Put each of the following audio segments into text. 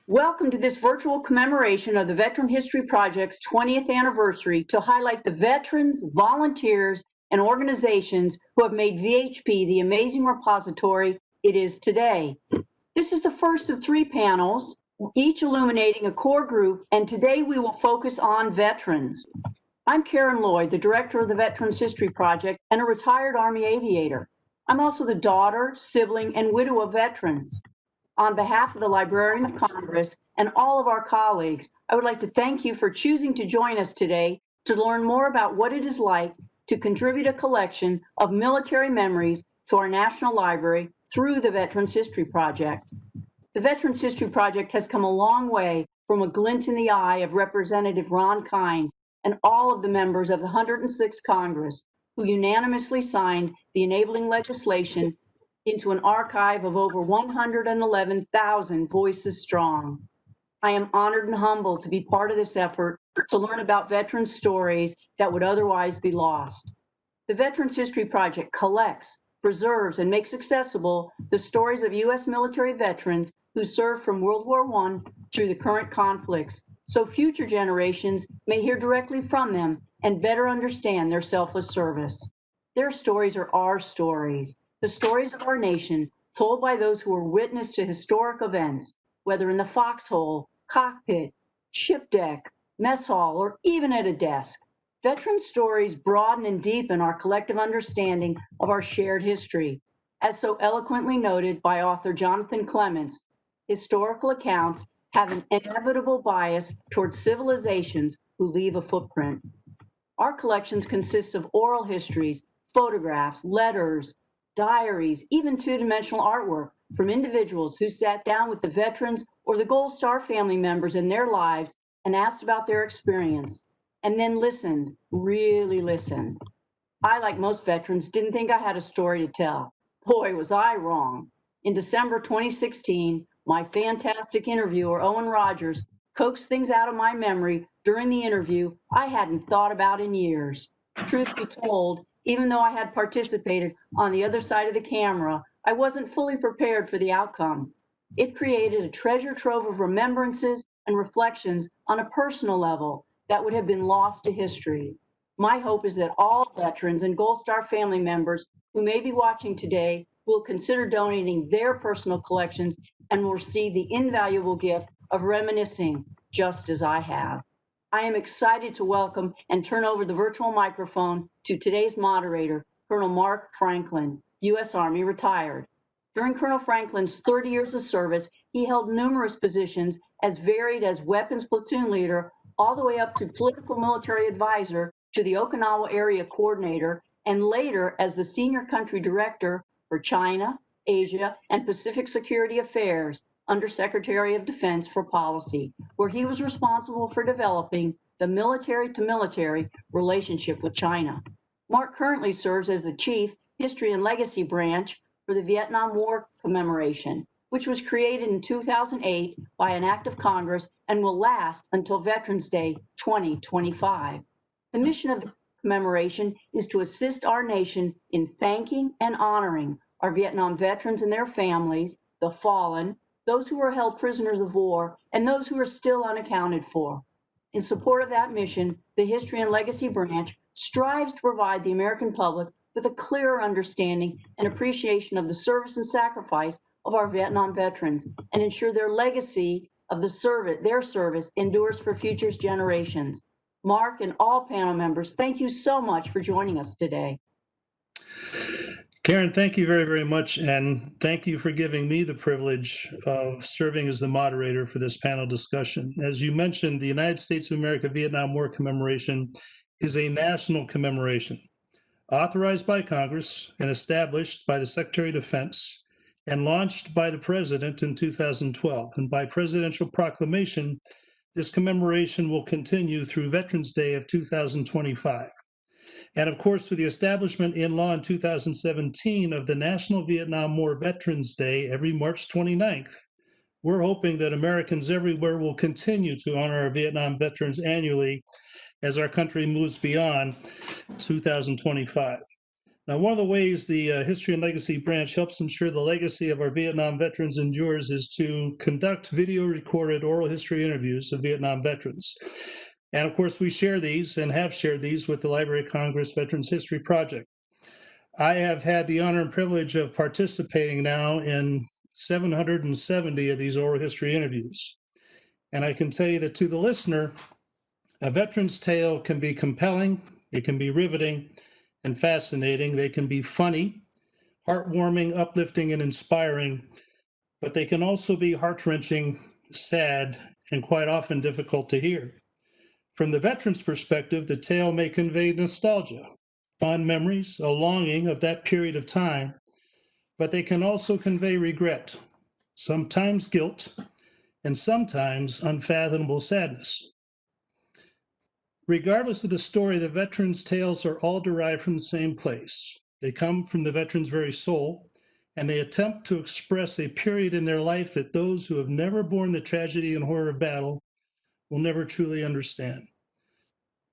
Welcome to this virtual commemoration of the Veteran History Project's 20th anniversary to highlight the veterans, volunteers, and organizations who have made VHP the amazing repository it is today. This is the first of 3 panels, each illuminating a core group, and today we will focus on veterans. I'm Karen Lloyd, the director of the Veterans History Project and a retired Army aviator. I'm also the daughter, sibling, and widow of veterans. On behalf of the Librarian of Congress and all of our colleagues, I would like to thank you for choosing to join us today to learn more about what it is like to contribute a collection of military memories to our National Library through the Veterans History Project. The Veterans History Project has come a long way from a glint in the eye of Representative Ron Kind and all of the members of the 106th Congress who unanimously signed the enabling legislation into an archive of over 111,000 voices strong. I am honored and humbled to be part of this effort to learn about veterans' stories that would otherwise be lost. The Veterans History Project collects, preserves, and makes accessible the stories of U.S. military veterans who served from World War I through the current conflicts, so future generations may hear directly from them and better understand their selfless service. Their stories are our stories, the stories of our nation told by those who were witness to historic events, whether in the foxhole, cockpit, ship deck, mess hall, or even at a desk. Veteran stories broaden and deepen our collective understanding of our shared history. As so eloquently noted by author Jonathan Clements, historical accounts have an inevitable bias towards civilizations who leave a footprint. Our collections consist of oral histories, photographs, letters, diaries, even two-dimensional artwork from individuals who sat down with the veterans or the Gold Star family members in their lives and asked about their experience, and then listened, really listened. I, like most veterans, didn't think I had a story to tell. Boy, was I wrong. In December 2016, my fantastic interviewer, Owen Rogers, coaxed things out of my memory during the interview I hadn't thought about in years. Truth be told, even though I had participated on the other side of the camera, I wasn't fully prepared for the outcome. It created a treasure trove of remembrances and reflections on a personal level that would have been lost to history. My hope is that all veterans and Gold Star family members who may be watching today will consider donating their personal collections and will receive the invaluable gift of reminiscing, just as I have. I am excited to welcome and turn over the virtual microphone to today's moderator, Colonel Mark Franklin, U.S. Army retired. During Colonel Franklin's 30 years of service, he held numerous positions as varied as weapons platoon leader all the way up to political military advisor to the Okinawa area coordinator, and later as the senior country director for China, Asia, and Pacific Security Affairs, Undersecretary of Defense for Policy, where he was responsible for developing the military-to-military relationship with China. Mark currently serves as the Chief History and Legacy Branch for the Vietnam War Commemoration, which was created in 2008 by an act of Congress and will last until Veterans Day 2025. The mission of the commemoration is to assist our nation in thanking and honoring our Vietnam veterans and their families, the fallen, those who were held prisoners of war, and those who are still unaccounted for. In support of that mission, the History and Legacy Branch strives to provide the American public with a clearer understanding and appreciation of the service and sacrifice of our Vietnam veterans and ensure their legacy of their service endures for future generations. Mark and all panel members, thank you so much for joining us today. Karen, thank you very, very much, and thank you for giving me the privilege of serving as the moderator for this panel discussion. As you mentioned, the United States of America Vietnam War Commemoration is a national commemoration authorized by Congress and established by the Secretary of Defense and launched by the President in 2012. And by presidential proclamation, this commemoration will continue through Veterans Day of 2025. And of course, with the establishment in law in 2017 of the National Vietnam War Veterans Day every March 29th, we're hoping that Americans everywhere will continue to honor our Vietnam veterans annually as our country moves beyond 2025. Now, one of the ways the History and Legacy branch helps ensure the legacy of our Vietnam veterans endures is to conduct video recorded oral history interviews of Vietnam veterans. And of course, we share these and have shared these with the Library of Congress Veterans History Project. I have had the honor and privilege of participating now in 770 of these oral history interviews. And I can tell you that to the listener, a veteran's tale can be compelling, it can be riveting and fascinating, they can be funny, heartwarming, uplifting, and inspiring, but they can also be heart-wrenching, sad, and quite often difficult to hear. From the veteran's perspective, the tale may convey nostalgia, fond memories, a longing of that period of time, but they can also convey regret, sometimes guilt, and sometimes unfathomable sadness. Regardless of the story, the veterans' tales are all derived from the same place. They come from the veteran's very soul, and they attempt to express a period in their life that those who have never borne the tragedy and horror of battle will never truly understand.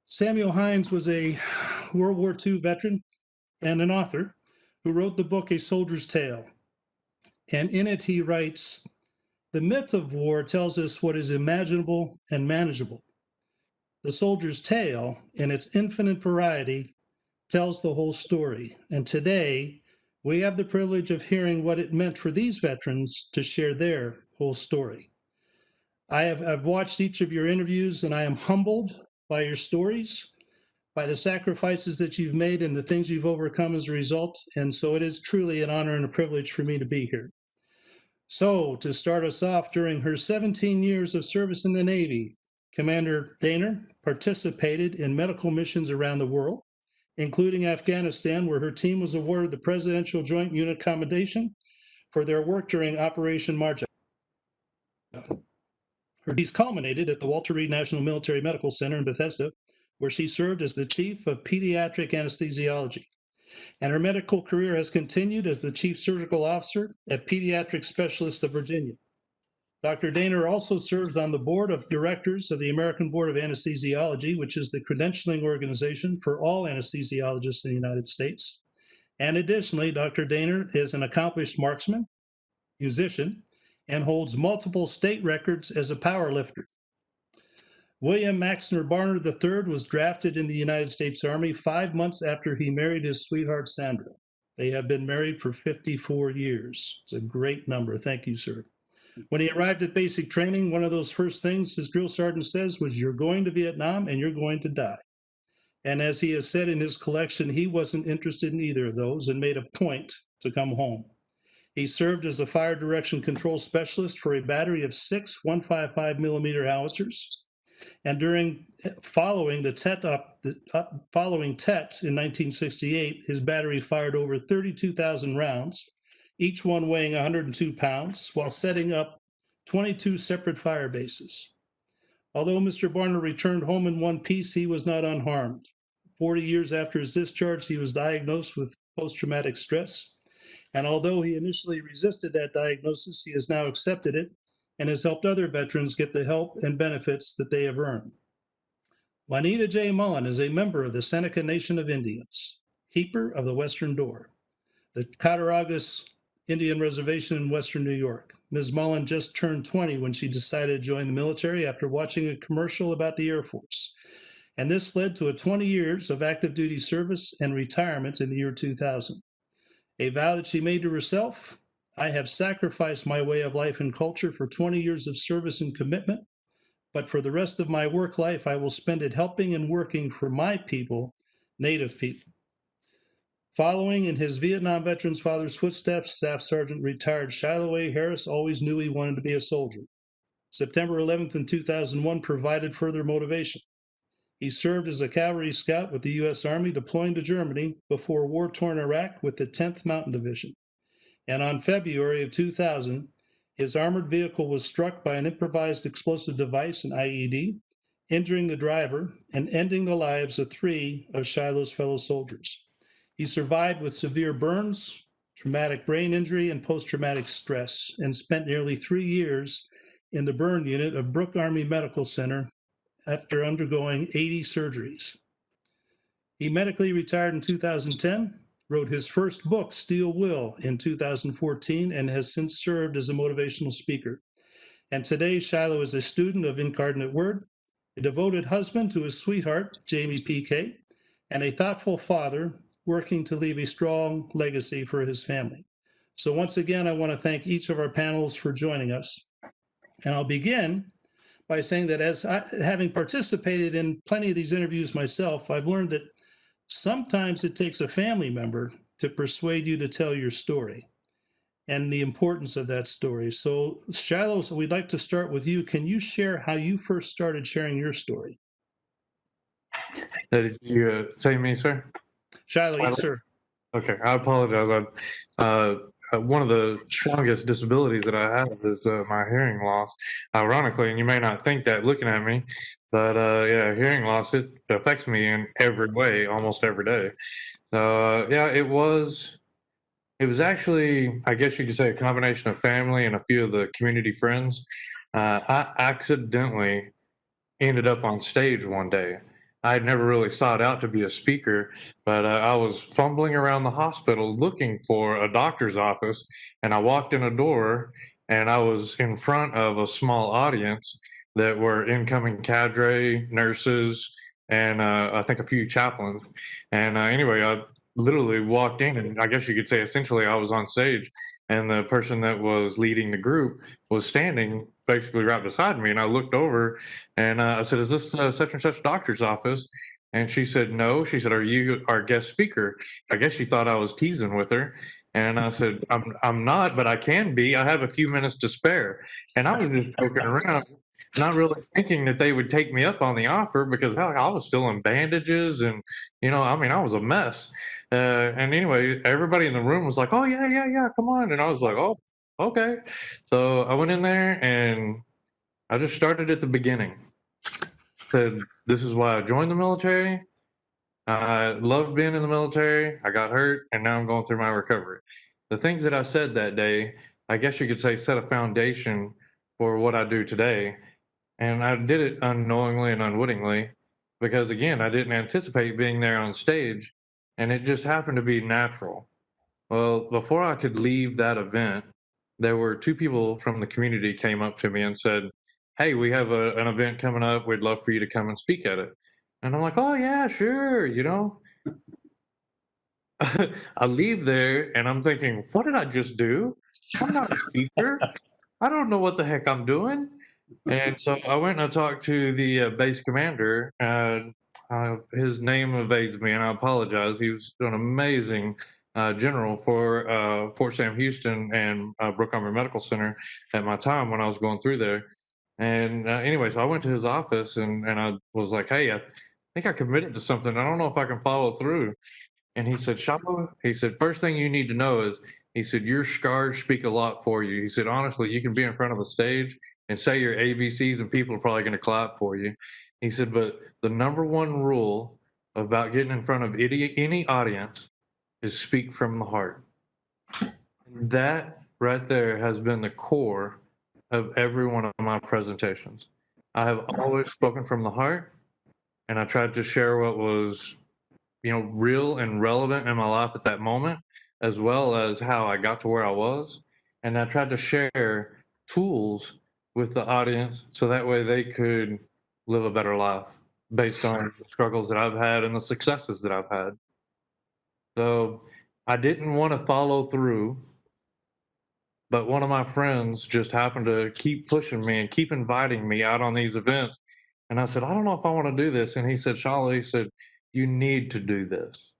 Samuel Hines was a World War II veteran and an author who wrote the book A Soldier's Tale. And in it, he writes, "The myth of war tells us what is imaginable and manageable. The soldier's tale, in its infinite variety, tells the whole story. And today, we have the privilege of hearing what it meant for these veterans to share their whole story." I've watched each of your interviews, and I am humbled by your stories, by the sacrifices that you've made and the things you've overcome as a result. And so it is truly an honor and a privilege for me to be here. So to start us off, during her 17 years of service in the Navy, Commander Daner participated in medical missions around the world, including Afghanistan, where her team was awarded the Presidential Joint Unit Commendation for their work during Operation Marja. Her duties culminated at the Walter Reed National Military Medical Center in Bethesda, where she served as the chief of pediatric anesthesiology. And her medical career has continued as the chief surgical officer at Pediatric Specialists of Virginia. Dr. Daner also serves on the board of directors of the American Board of Anesthesiology, which is the credentialing organization for all anesthesiologists in the United States. And additionally, Dr. Daner is an accomplished marksman, musician, and holds multiple state records as a power lifter. William Maxner Barner III was drafted in the United States Army 5 months after he married his sweetheart, Sandra. They have been married for 54 years. It's a great number. Thank you, sir. When he arrived at basic training, one of those first things his drill sergeant says was, "You're going to Vietnam and you're going to die." And as he has said in his collection, he wasn't interested in either of those and made a point to come home. He served as a fire direction control specialist for a battery of 6 155 millimeter howitzers. And following Tet in 1968, his battery fired over 32,000 rounds, each one weighing 102 pounds, while setting up 22 separate fire bases. Although Mr. Barner returned home in one piece, he was not unharmed. 40 years after his discharge, he was diagnosed with post-traumatic stress. And although he initially resisted that diagnosis, he has now accepted it and has helped other veterans get the help and benefits that they have earned. Juanita J. Mullen is a member of the Seneca Nation of Indians, keeper of the Western Door, the Cattaraugus Indian Reservation in Western New York. Ms. Mullen just turned 20 when she decided to join the military after watching a commercial about the Air Force. And this led to 20 years of active duty service and retirement in the year 2000. A vow that she made to herself: "I have sacrificed my way of life and culture for 20 years of service and commitment, but for the rest of my work life, I will spend it helping and working for my people, Native people." Following in his Vietnam veteran's father's footsteps, Staff Sergeant retired Shiloh A. Harris always knew he wanted to be a soldier. September 11th in 2001 provided further motivation. He served as a cavalry scout with the U.S. Army, deploying to Germany before war-torn Iraq with the 10th Mountain Division. And on February of 2000, his armored vehicle was struck by an improvised explosive device, an IED, injuring the driver and ending the lives of 3 of Shiloh's fellow soldiers. He survived with severe burns, traumatic brain injury, and post-traumatic stress, and spent nearly 3 years in the burn unit of Brooke Army Medical Center after undergoing 80 surgeries. He medically retired in 2010, wrote his first book, Steel Will, in 2014, and has since served as a motivational speaker. And today, Shiloh is a student of Incarnate Word, a devoted husband to his sweetheart, Jamie PK, and a thoughtful father working to leave a strong legacy for his family. So once again, I want to thank each of our panelists for joining us. And I'll begin by saying that having participated in plenty of these interviews myself, I've learned that sometimes it takes a family member to persuade you to tell your story and the importance of that story. So Shiloh, we'd like to start with you. Can you share how you first started sharing your story? Did you say me, sir? Shiloh, yes, sir. Okay, I apologize. One of the strongest disabilities that I have is my hearing loss. Ironically, and you may not think that looking at me, but yeah, hearing loss, it affects me in every way, almost every day. So yeah, it was actually, I guess you could say, a combination of family and a few of the community friends. I accidentally ended up on stage one day. I had never really sought out to be a speaker, but I was fumbling around the hospital looking for a doctor's office, and I walked in a door, and I was in front of a small audience that were incoming cadre, nurses, and I think a few chaplains. And anyway, I literally walked in, and I guess you could say essentially I was on stage, and the person that was leading the group was standing basically right beside me, and I looked over and I said, "Is this such and such doctor's office?" And she said, "No." She said, "Are you our guest speaker?" I guess she thought I was teasing with her. And I said, I'm not, but I can be. I have a few minutes to spare." And I was just poking around, not really thinking that they would take me up on the offer because hell, I was still in bandages and, I mean, I was a mess. And anyway, everybody in the room was like, "Oh, yeah, yeah, yeah, come on." And I was like, "Oh, okay." So I went in there and I just started at the beginning. Said, "This is why I joined the military. I loved being in the military. I got hurt, and now I'm going through my recovery." The things that I said that day, I guess you could say, set a foundation for what I do today. And I did it unknowingly and unwittingly because, again, I didn't anticipate being there on stage, and it just happened to be natural. Well, before I could leave that event, there were two people from the community came up to me and said, "Hey, we have an event coming up. We'd love for you to come and speak at it." And I'm like, "Oh yeah, sure." I leave there and I'm thinking, what did I just do? I'm not a speaker. I don't know what the heck I'm doing. And so I went and I talked to the base commander. His name evades me, and I apologize. He was an amazing general for Fort Sam Houston and Brooke Army Medical Center at my time when I was going through there. And anyway, so I went to his office and I was like, "Hey, I think I committed to something. I don't know if I can follow through." And he said, "Shama," he said, "first thing you need to know is," he said, "your scars speak a lot for you." He said, "Honestly, you can be in front of a stage and say your ABCs and people are probably going to clap for you." He said, "But the number one rule about getting in front of any audience is speak from the heart." That right there has been the core of every one of my presentations. I have always spoken from the heart, and I tried to share what was real and relevant in my life at that moment, as well as how I got to where I was. And I tried to share tools with the audience so that way they could live a better life based on the struggles that I've had and the successes that I've had. So I didn't want to follow through, but one of my friends just happened to keep pushing me and keep inviting me out on these events. And I said, "I don't know if I want to do this." And he said, "Charlie," he said, "you need to do this."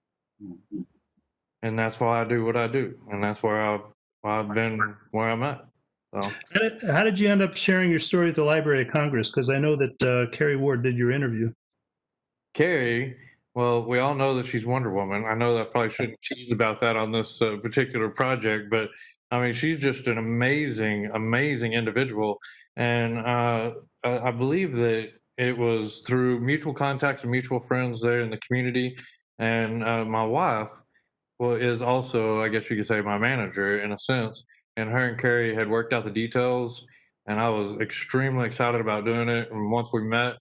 And that's why I do what I do, and that's why I've been where I'm at. So, How did you end up sharing your story at the Library of Congress? Because I know that Kerry Ward did your interview. Carrie, well, we all know that she's Wonder Woman. I know that I probably shouldn't tease about that on this particular project, but I mean, she's just an amazing, amazing individual. And I believe that it was through mutual contacts and mutual friends there in the community. And my wife, well, is also, I guess you could say, my manager in a sense. And her and Carrie had worked out the details, and I was extremely excited about doing it. And once we met,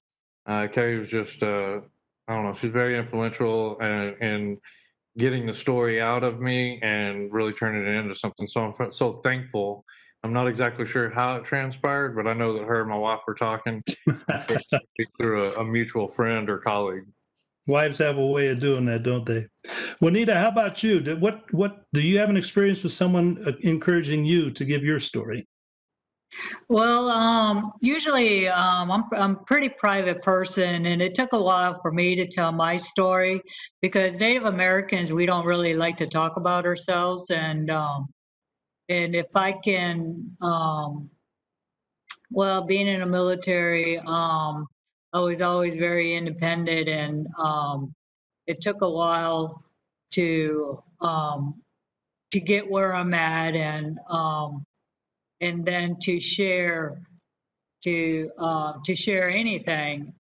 Carrie was just, I don't know, she's very influential, and getting the story out of me and really turning it into something. So I'm so thankful. I'm not exactly sure how it transpired, but I know that her and my wife were talking through a mutual friend or colleague. Wives have a way of doing that, don't they? Juanita, how about you? What do you have an experience with someone encouraging you to give your story? Well, usually I'm a pretty private person, and it took a while for me to tell my story because Native Americans we don't really like to talk about ourselves, and if I can, well, being in the military, I was always very independent, and it took a while to um, to get where I'm at, and then to share anything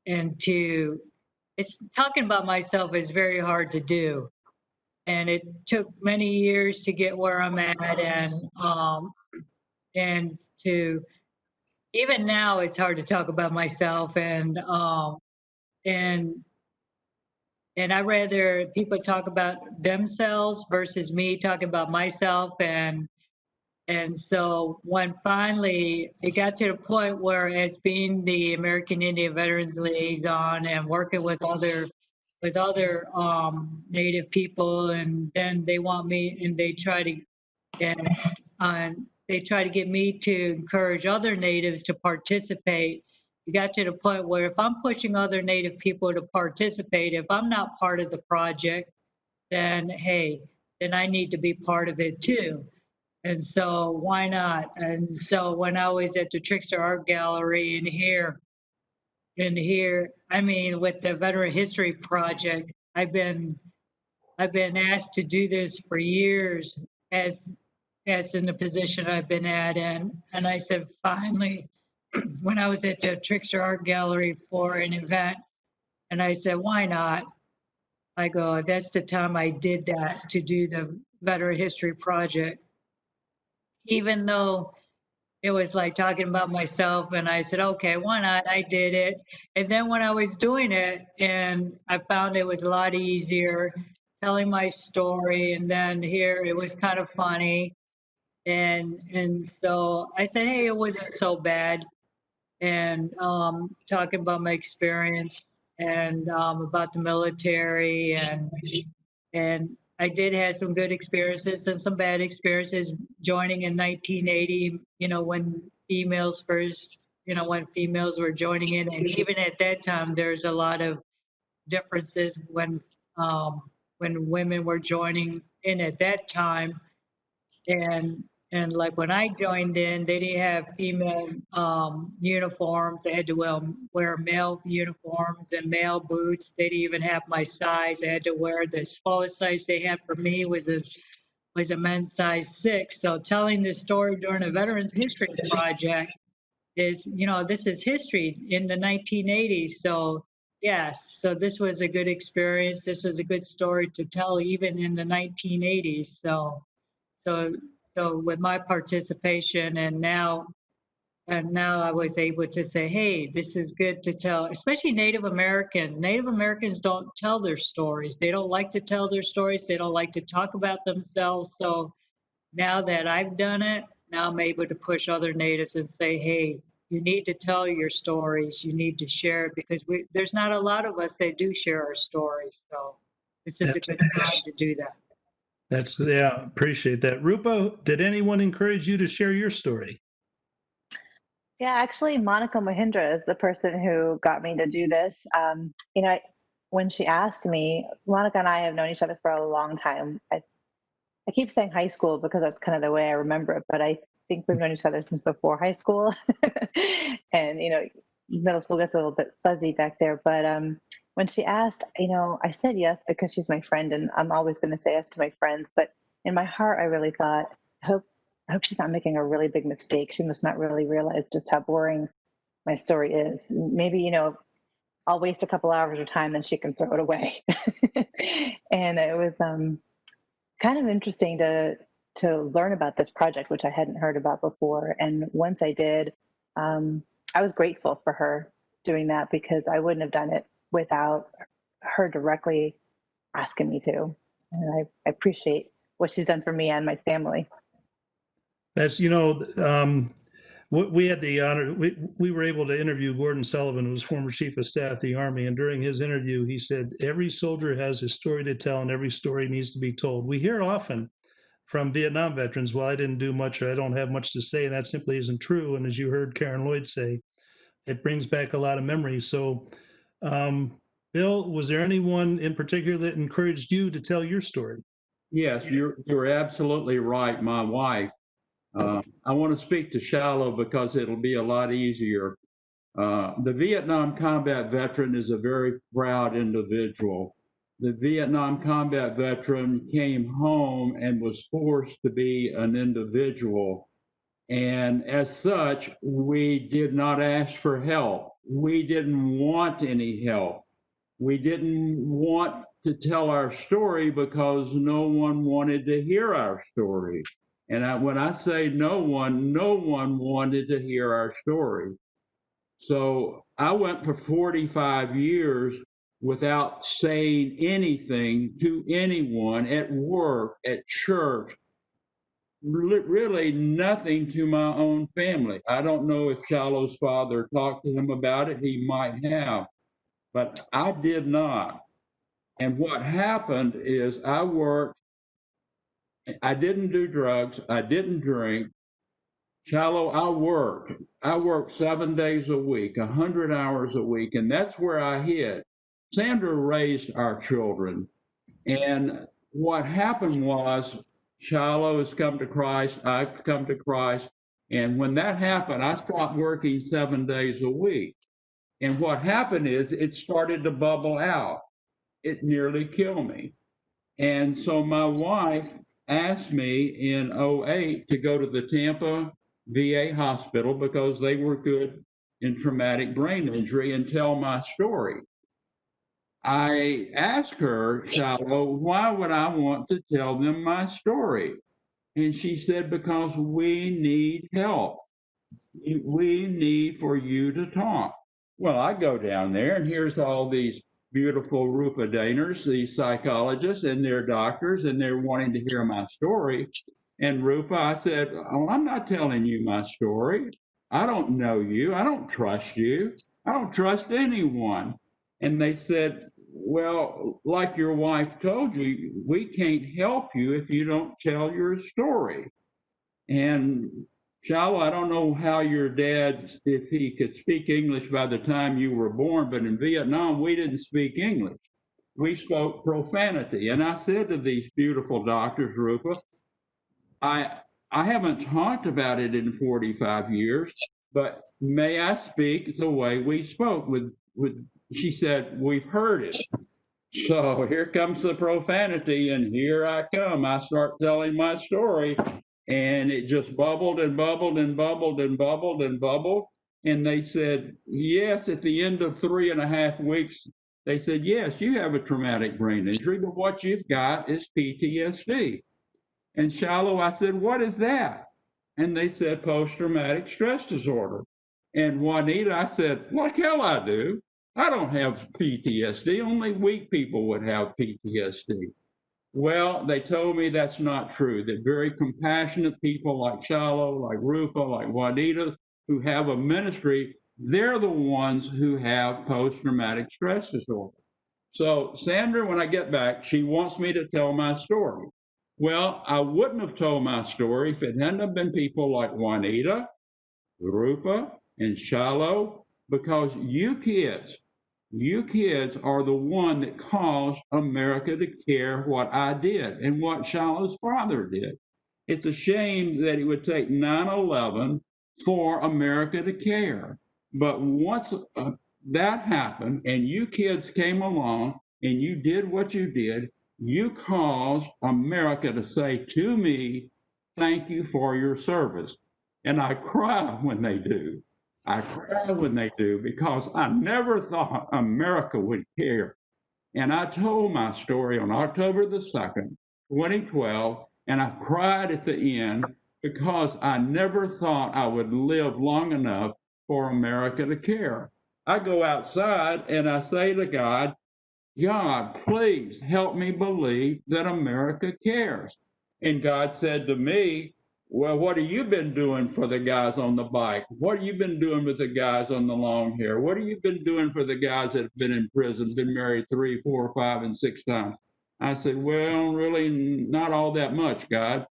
and to it's talking about myself is very hard to do, and it took many years to get where I'm at, and to even now it's hard to talk about myself, and and I rather people talk about themselves versus me talking about myself. And so when finally it got to the point where, as being the American Indian Veterans Liaison and working with other Native people, and then they want me, and and they try to get me to encourage other Natives to participate. It got to the point where if I'm pushing other Native people to participate, if I'm not part of the project, then hey, then I need to be part of it too. And so why not? And so when I was at the Trickster Art Gallery I mean, with the Veteran History Project, I've been asked to do this for years as as in the position I've been at, and I said finally when I was at the Trickster Art Gallery for an event, and I said why not? I go, that's the time I did that to do the Veteran History Project, even though it was like talking about myself, and I said okay why not, I did it. And then when I was doing it, and I found it was a lot easier telling my story, and then here it was kind of funny, and so I said hey it wasn't so bad, and talking about my experience, and about the military, and I did have some good experiences and some bad experiences joining in 1980, you know, when females first, you know, when females were joining in. And even at that time, there's a lot of differences when women were joining in at that time. And and like when I joined in, they didn't have female uniforms. They had to wear male uniforms and male boots. They didn't even have my size. I had to wear the smallest size they had for me was a men's size 6. So telling this story during a Veterans History Project is, you know, this is history in the 1980s. So yes, so this was a good experience. This was a good story to tell even in the 1980s. So so with my participation, and now I was able to say, hey, this is good to tell, especially Native Americans. Native Americans don't tell their stories. They don't like to tell their stories. They don't like to talk about themselves. So now that I've done it, now I'm able to push other natives and say, hey, you need to tell your stories. You need to share it because there's not a lot of us that do share our stories. So this is a good time to do that. That's yeah, appreciate that. Rupa, did anyone encourage you to share your story? Yeah, actually, Monica Mahindra is the person who got me to do this. When she asked me, Monica and I have known each other for a long time. I keep saying high school because that's kind of the way I remember it, but I think we've known each other since before high school. And, middle school gets a little bit fuzzy back there. But when she asked, I said yes because she's my friend and I'm always going to say yes to my friends. But in my heart, I really thought, I hope she's not making a really big mistake. She must not really realize just how boring my story is. Maybe, I'll waste a couple hours of time and she can throw it away. And it was kind of interesting to learn about this project, which I hadn't heard about before. And once I did, I was grateful for her doing that because I wouldn't have done it without her directly asking me to. And I appreciate what she's done for me and my family. As you know, we had the honor, we were able to interview Gordon Sullivan, who was former chief of staff of the Army. And during his interview, he said, every soldier has a story to tell and every story needs to be told. We hear often from Vietnam veterans, well, I didn't do much or I don't have much to say. And that simply isn't true. And as you heard Karen Lloyd say, it brings back a lot of memories. So, Bill, was there anyone in particular that encouraged you to tell your story? Yes, you're absolutely right. My wife. I want to speak to Shiloh because it'll be a lot easier. The Vietnam combat veteran is a very proud individual. The Vietnam combat veteran came home and was forced to be an individual. And as such, we did not ask for help. We didn't want any help. We didn't want to tell our story because no one wanted to hear our story. And when I say no one wanted to hear our story. So I went for 45 years without saying anything to anyone at work, at church, really nothing to my own family. I don't know if Shiloh's father talked to him about it. He might have, but I did not. And what happened is I didn't do drugs. I didn't drink. Shiloh, I worked 7 days a week, 100 hours a week, and that's where I hid. Sandra raised our children. And what happened was Shiloh has come to Christ, I've come to Christ. And when that happened, I stopped working 7 days a week. And what happened is it started to bubble out. It nearly killed me. And so my wife asked me in 2008 to go to the Tampa VA hospital because they were good in traumatic brain injury and tell my story. I asked her, Shiloh, why would I want to tell them my story? And she said, because we need help. We need for you to talk. Well, I go down there and here's all these beautiful Rupa Dainers, these psychologists and their doctors, and they're wanting to hear my story. And Rupa, I said, oh, I'm not telling you my story. I don't know you. I don't trust you. I don't trust anyone. And they said, well, like your wife told you, we can't help you if you don't tell your story. And Shiloh, I don't know how your dad, if he could speak English by the time you were born, but in Vietnam, we didn't speak English. We spoke profanity. And I said to these beautiful doctors, Rupa, I haven't talked about it in 45 years, but may I speak the way we spoke? She said, we've heard it. So here comes the profanity, and here I come. I start telling my story, and it just bubbled and bubbled and bubbled and bubbled and bubbled. And they said, yes, at the end of 3.5 weeks, they said, yes, you have a traumatic brain injury, but what you've got is PTSD. And Shiloh, I said, what is that? And they said, post-traumatic stress disorder. And Juanita, I said, like hell I do. I don't have PTSD. Only weak people would have PTSD. Well, they told me that's not true, that very compassionate people like Shiloh, like Rupa, like Juanita, who have a ministry, they're the ones who have post-traumatic stress disorder. So Sandra, when I get back, she wants me to tell my story. Well, I wouldn't have told my story if it hadn't have been people like Juanita, Rupa, and Shiloh, because you kids are the one that caused America to care what I did and what Shiloh's father did. It's a shame that it would take 9/11 for America to care. But once that happened and you kids came along and you did what you did, you caused America to say to me, thank you for your service. And I cry when they do. I cry when they do because I never thought America would care. And I told my story on October the 2nd, 2012, and I cried at the end because I never thought I would live long enough for America to care. I go outside and I say to God, God, please help me believe that America cares. And God said to me, well, what have you been doing for the guys on the bike? What have you been doing with the guys on the long hair? What have you been doing for the guys that have been in prison, been married 3, 4, 5, and 6 times? I said, well, really not all that much, God.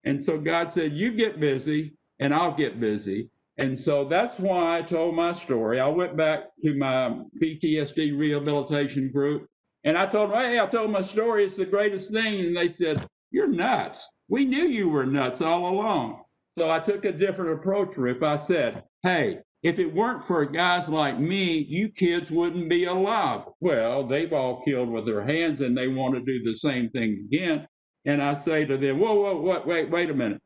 And so God said, you get busy and I'll get busy. And so that's why I told my story. I went back to my PTSD rehabilitation group and I told them, hey, I told my story. It's the greatest thing. And they said, you're nuts. We knew you were nuts all along. So I took a different approach, Rip. I said, hey, if it weren't for guys like me, you kids wouldn't be alive. Well, they've all killed with their hands and they want to do the same thing again. And I say to them, whoa, wait a minute.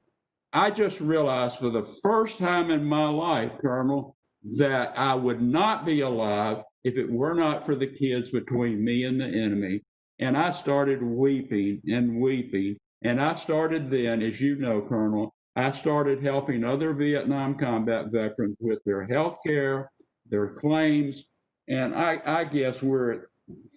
I just realized for the first time in my life, Colonel, that I would not be alive if it were not for the kids between me and the enemy. And I started weeping and weeping. And I started then, as you know, Colonel, I started helping other Vietnam combat veterans with their health care, their claims. And I guess we're at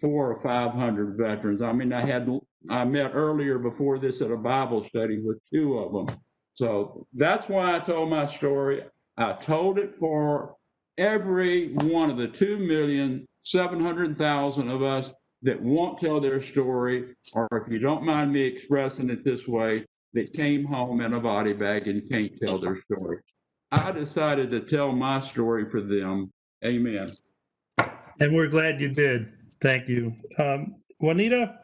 400 or 500 veterans. I mean, I met earlier before this at a Bible study with 2 of them. So that's why I told my story. I told it for every one of the 2,700,000 of us that won't tell their story, or if you don't mind me expressing it this way, that came home in a body bag and can't tell their story. I decided to tell my story for them. Amen. And we're glad you did. Thank you. Juanita,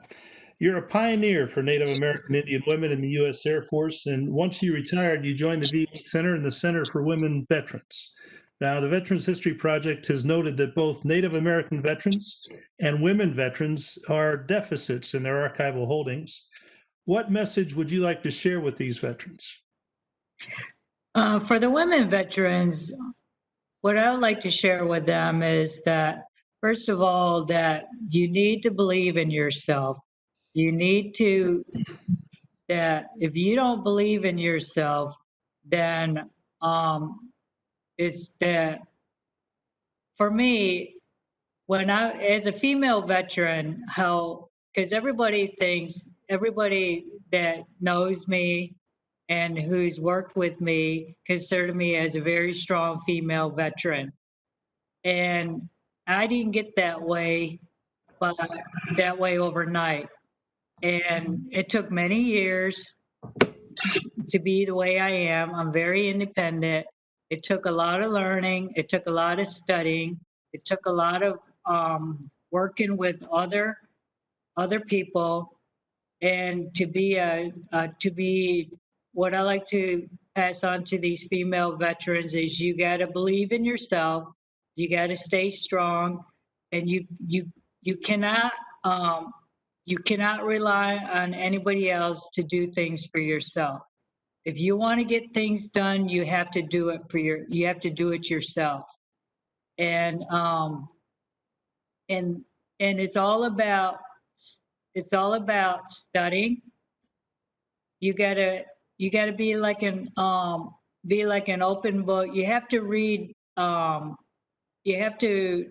you're a pioneer for Native American Indian women in the U.S. Air Force, and once you retired, you joined the VA Center and the Center for Women Veterans. Now, the Veterans History Project has noted that both Native American veterans and women veterans are deficits in their archival holdings. What message would you like to share with these veterans? For the women veterans, what I would like to share with them is that, first of all, that you need to believe in yourself. You need to, that if you don't believe in yourself, then it's that, for me, when I, as a female veteran, how, because everybody that knows me and who's worked with me consider me as a very strong female veteran. And I didn't get that way, but that way overnight. And it took many years to be the way I am. I'm very independent. It took a lot of learning. It took a lot of studying. It took a lot of working with other people, and to be what I like to pass on to these female veterans is you got to believe in yourself. You got to stay strong, and you cannot rely on anybody else to do things for yourself. If you want to get things done, you have to do it yourself. And it's all about studying. You gotta be like an open book. You have to read. You have to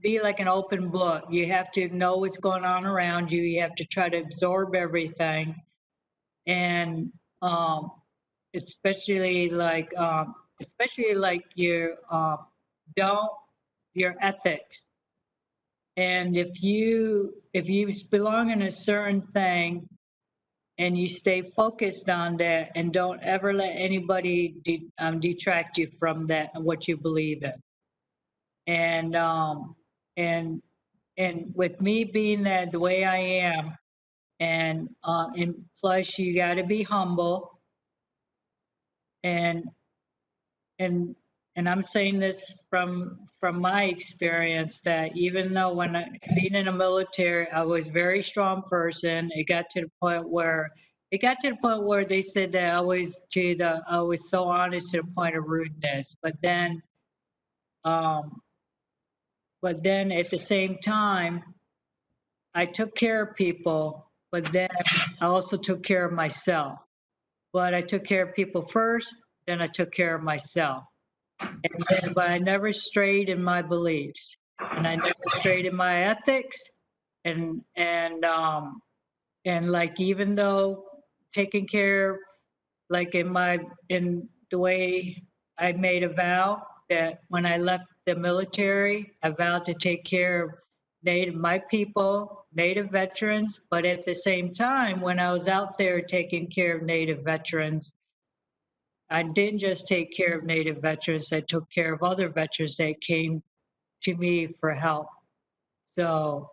be like an open book. You have to know what's going on around you. You have to try to absorb everything, and especially like your ethics. And if you belong in a certain thing and you stay focused on that and don't ever let anybody detract you from that and what you believe in. And with me being that the way I am, and plus you got to be humble, and I'm saying this from my experience, that even though being in the military, I was a very strong person. It got to the point where they said that I was so honest to the point of rudeness. But then at the same time, I took care of people, but then I also took care of myself. But I took care of people first, then I took care of myself. But I never strayed in my beliefs. and I demonstrated my ethics, and like, even though taking care, like in the way I made a vow that when I left the military, I vowed to take care of my people, Native veterans, but at the same time, when I was out there taking care of Native veterans, I didn't just take care of Native veterans, I took care of other veterans that came to me for help. So,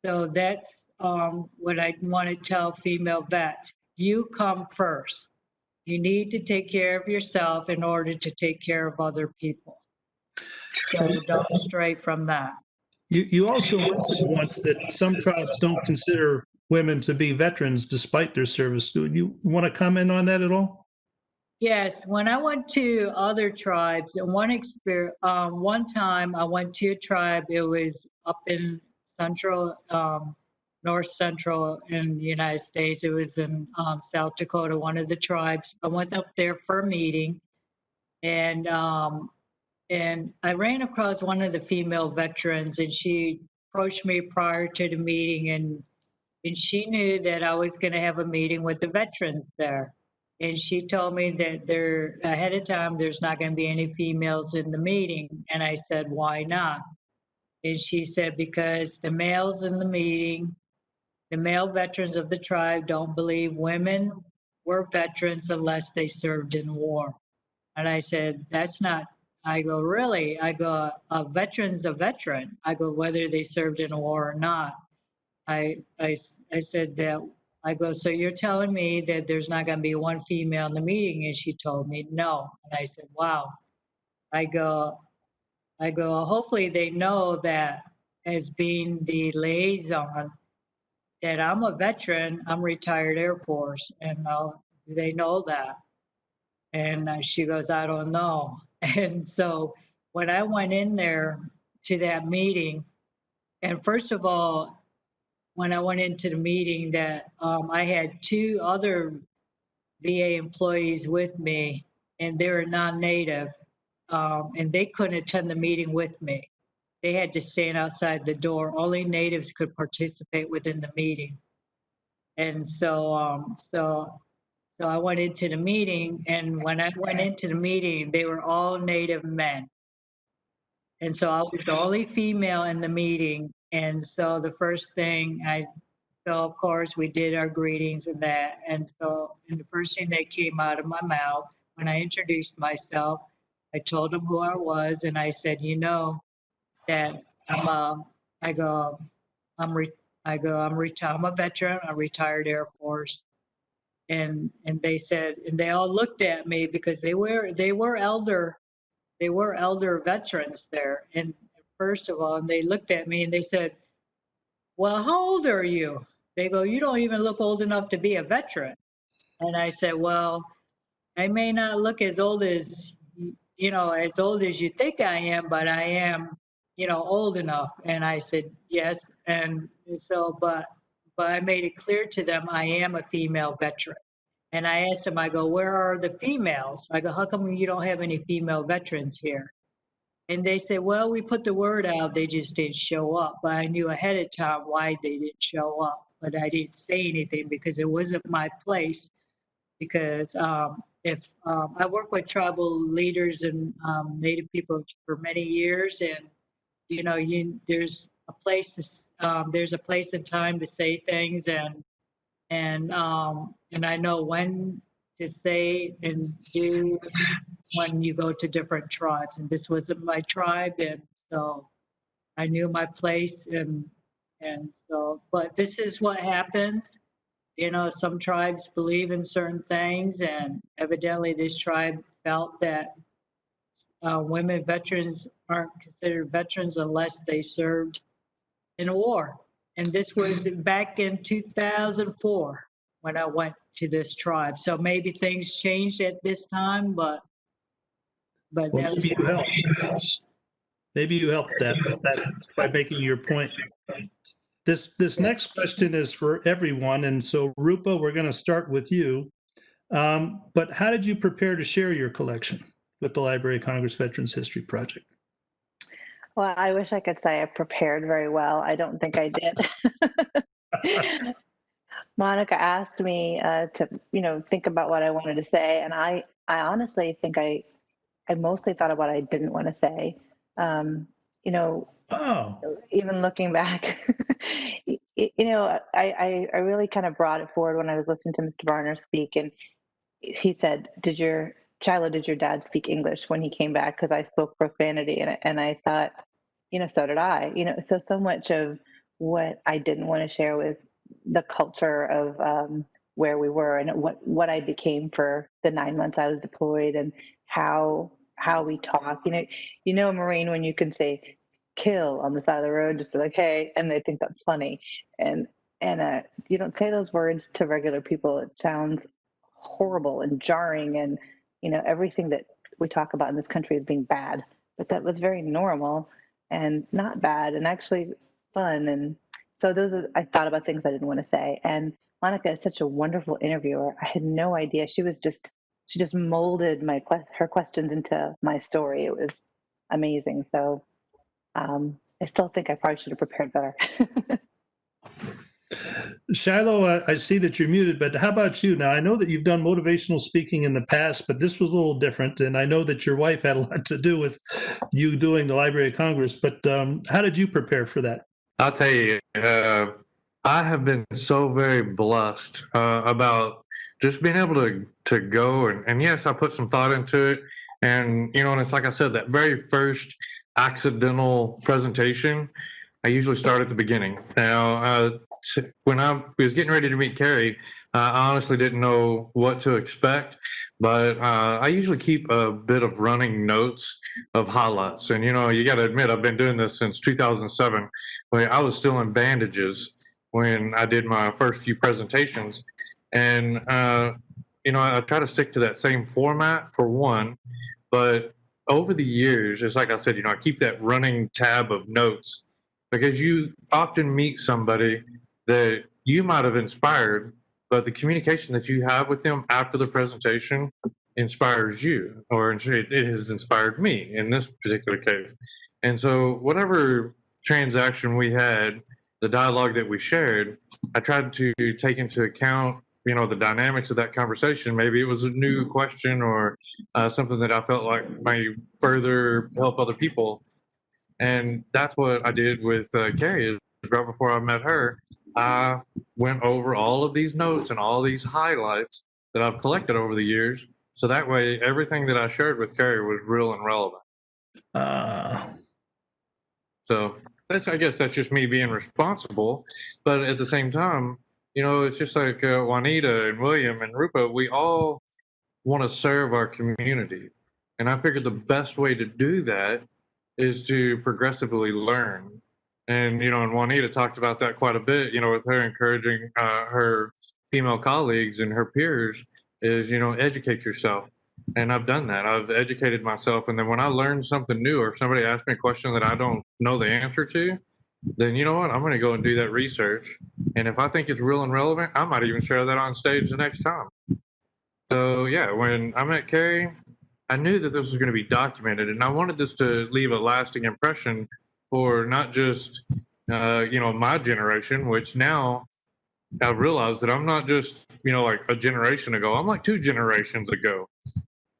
so that's what I want to tell female vets. You come first. You need to take care of yourself in order to take care of other people. So don't stray from that. You also mentioned once that some tribes don't consider women to be veterans despite their service. Do you want to comment on that at all? Yes, when I went to other tribes, and one time I went to a tribe. It was up in central, north central in the United States. It was in South Dakota, one of the tribes. I went up there for a meeting, and I ran across one of the female veterans, and she approached me prior to the meeting, and she knew that I was going to have a meeting with the veterans there. And she told me that there ahead of time, there's not going to be any females in the meeting. And I said, why not? And she said, because the males in the meeting, the male veterans of the tribe don't believe women were veterans unless they served in war. And I said, that's not, I go, really? I go, a veteran's a veteran. I go, whether they served in a war or not. I said that, I go, so you're telling me that there's not going to be one female in the meeting? And she told me no. And I said, wow. I go, hopefully they know that as being the liaison, that I'm a veteran, I'm retired Air Force, and they know that. And she goes, I don't know. And so when I went in there to that meeting, and first of all, when I went into the meeting, that I had two other VA employees with me, and they were non-native, and they couldn't attend the meeting with me. They had to stand outside the door. Only natives could participate within the meeting. And so, so I went into the meeting, and when I went into the meeting, they were all Native men. And so I was the only female in the meeting. And so the first thing so of course we did our greetings and that. And the first thing that came out of my mouth when I introduced myself, I told them who I was, and I said, you know, that I'm a veteran, I'm a retired Air Force. And they said, and they all looked at me because they were elder veterans there. And first of all, and they looked at me and they said, well, how old are you? They go, you don't even look old enough to be a veteran. And I said, well, I may not look as old as you think I am, but I am, old enough. And I said, yes. And so, but I made it clear to them, I am a female veteran. And I asked them, I go, where are the females? I go, how come you don't have any female veterans here? And they said, well, we put the word out, they just didn't show up. But I knew ahead of time why they didn't show up. But I didn't say anything because it wasn't my place. Because if I work with tribal leaders and Native people for many years, and there's a place and time to say things, and I know when to say and do when you go to different tribes. And this wasn't my tribe, and so I knew my place, and so. But this is what happens. Some tribes believe in certain things, and evidently this tribe felt that women veterans aren't considered veterans unless they served in a war. And this was back in 2004 when I went to this tribe. So maybe things changed at this time, but Well, that was maybe you helped. Maybe you helped that by making your point. This next question is for everyone, and so Rupa, we're going to start with you. But how did you prepare to share your collection with the Library of Congress Veterans History Project? Well, I wish I could say I prepared very well. I don't think I did. Monica asked me to, think about what I wanted to say, and I honestly think I mostly thought of what I didn't want to say. Um, you know, Oh, even looking back, I really kind of brought it forward when I was listening to Mr. Barner speak, and he said, did your dad speak English when he came back? Because I spoke profanity, and I thought, so did I. So much of what I didn't want to share was the culture of where we were and what I became for the 9 months I was deployed, and how we talk. A Marine when you can say "kill" on the side of the road, just be like, "Hey," and they think that's funny, and you don't say those words to regular people. It sounds horrible and jarring, and everything that we talk about in this country as being bad, but that was very normal and not bad and actually fun. And so I thought about things I didn't want to say. And Monica is such a wonderful interviewer. I had no idea. She just molded her questions into my story. It was amazing. So I still think I probably should have prepared better. Shiloh, I see that you're muted, but how about you? Now, I know that you've done motivational speaking in the past, but this was a little different. And I know that your wife had a lot to do with you doing the Library of Congress, but how did you prepare for that? I'll tell you, I have been so very blessed about just being able to go and yes, I put some thought into it, and and it's like I said, that very first accidental presentation, I usually start at the beginning. Now, when I was getting ready to meet Carrie, I honestly didn't know what to expect, but I usually keep a bit of running notes of highlights. And you got to admit, I've been doing this since 2007. When I was still in bandages when I did my first few presentations, and I try to stick to that same format for one, but over the years, it's like I said, I keep that running tab of notes because you often meet somebody that you might have inspired, but the communication that you have with them after the presentation inspires you, or it has inspired me in this particular case. And so, whatever transaction we had, the dialogue that we shared, I tried to take into account, the dynamics of that conversation. Maybe it was a new question or something that I felt like might further help other people. And that's what I did with Carrie. Right before I met her, I went over all of these notes and all these highlights that I've collected over the years. So that way, everything that I shared with Carrie was real and relevant. So I guess that's just me being responsible. But at the same time, it's just like Juanita and William and Rupa, we all want to serve our community. And I figured the best way to do that is to progressively learn. And Juanita talked about that quite a bit, with her encouraging her female colleagues and her peers is, educate yourself. And I've done that. I've educated myself. And then when I learn something new or if somebody asks me a question that I don't know the answer to, then you know what? I'm going to go and do that research. And if I think it's real and relevant, I might even share that on stage the next time. So yeah, when I met Carrie, I knew that this was going to be documented, and I wanted this to leave a lasting impression for not just my generation, which now I've realized that I'm not just like a generation ago. I'm like 2 generations ago,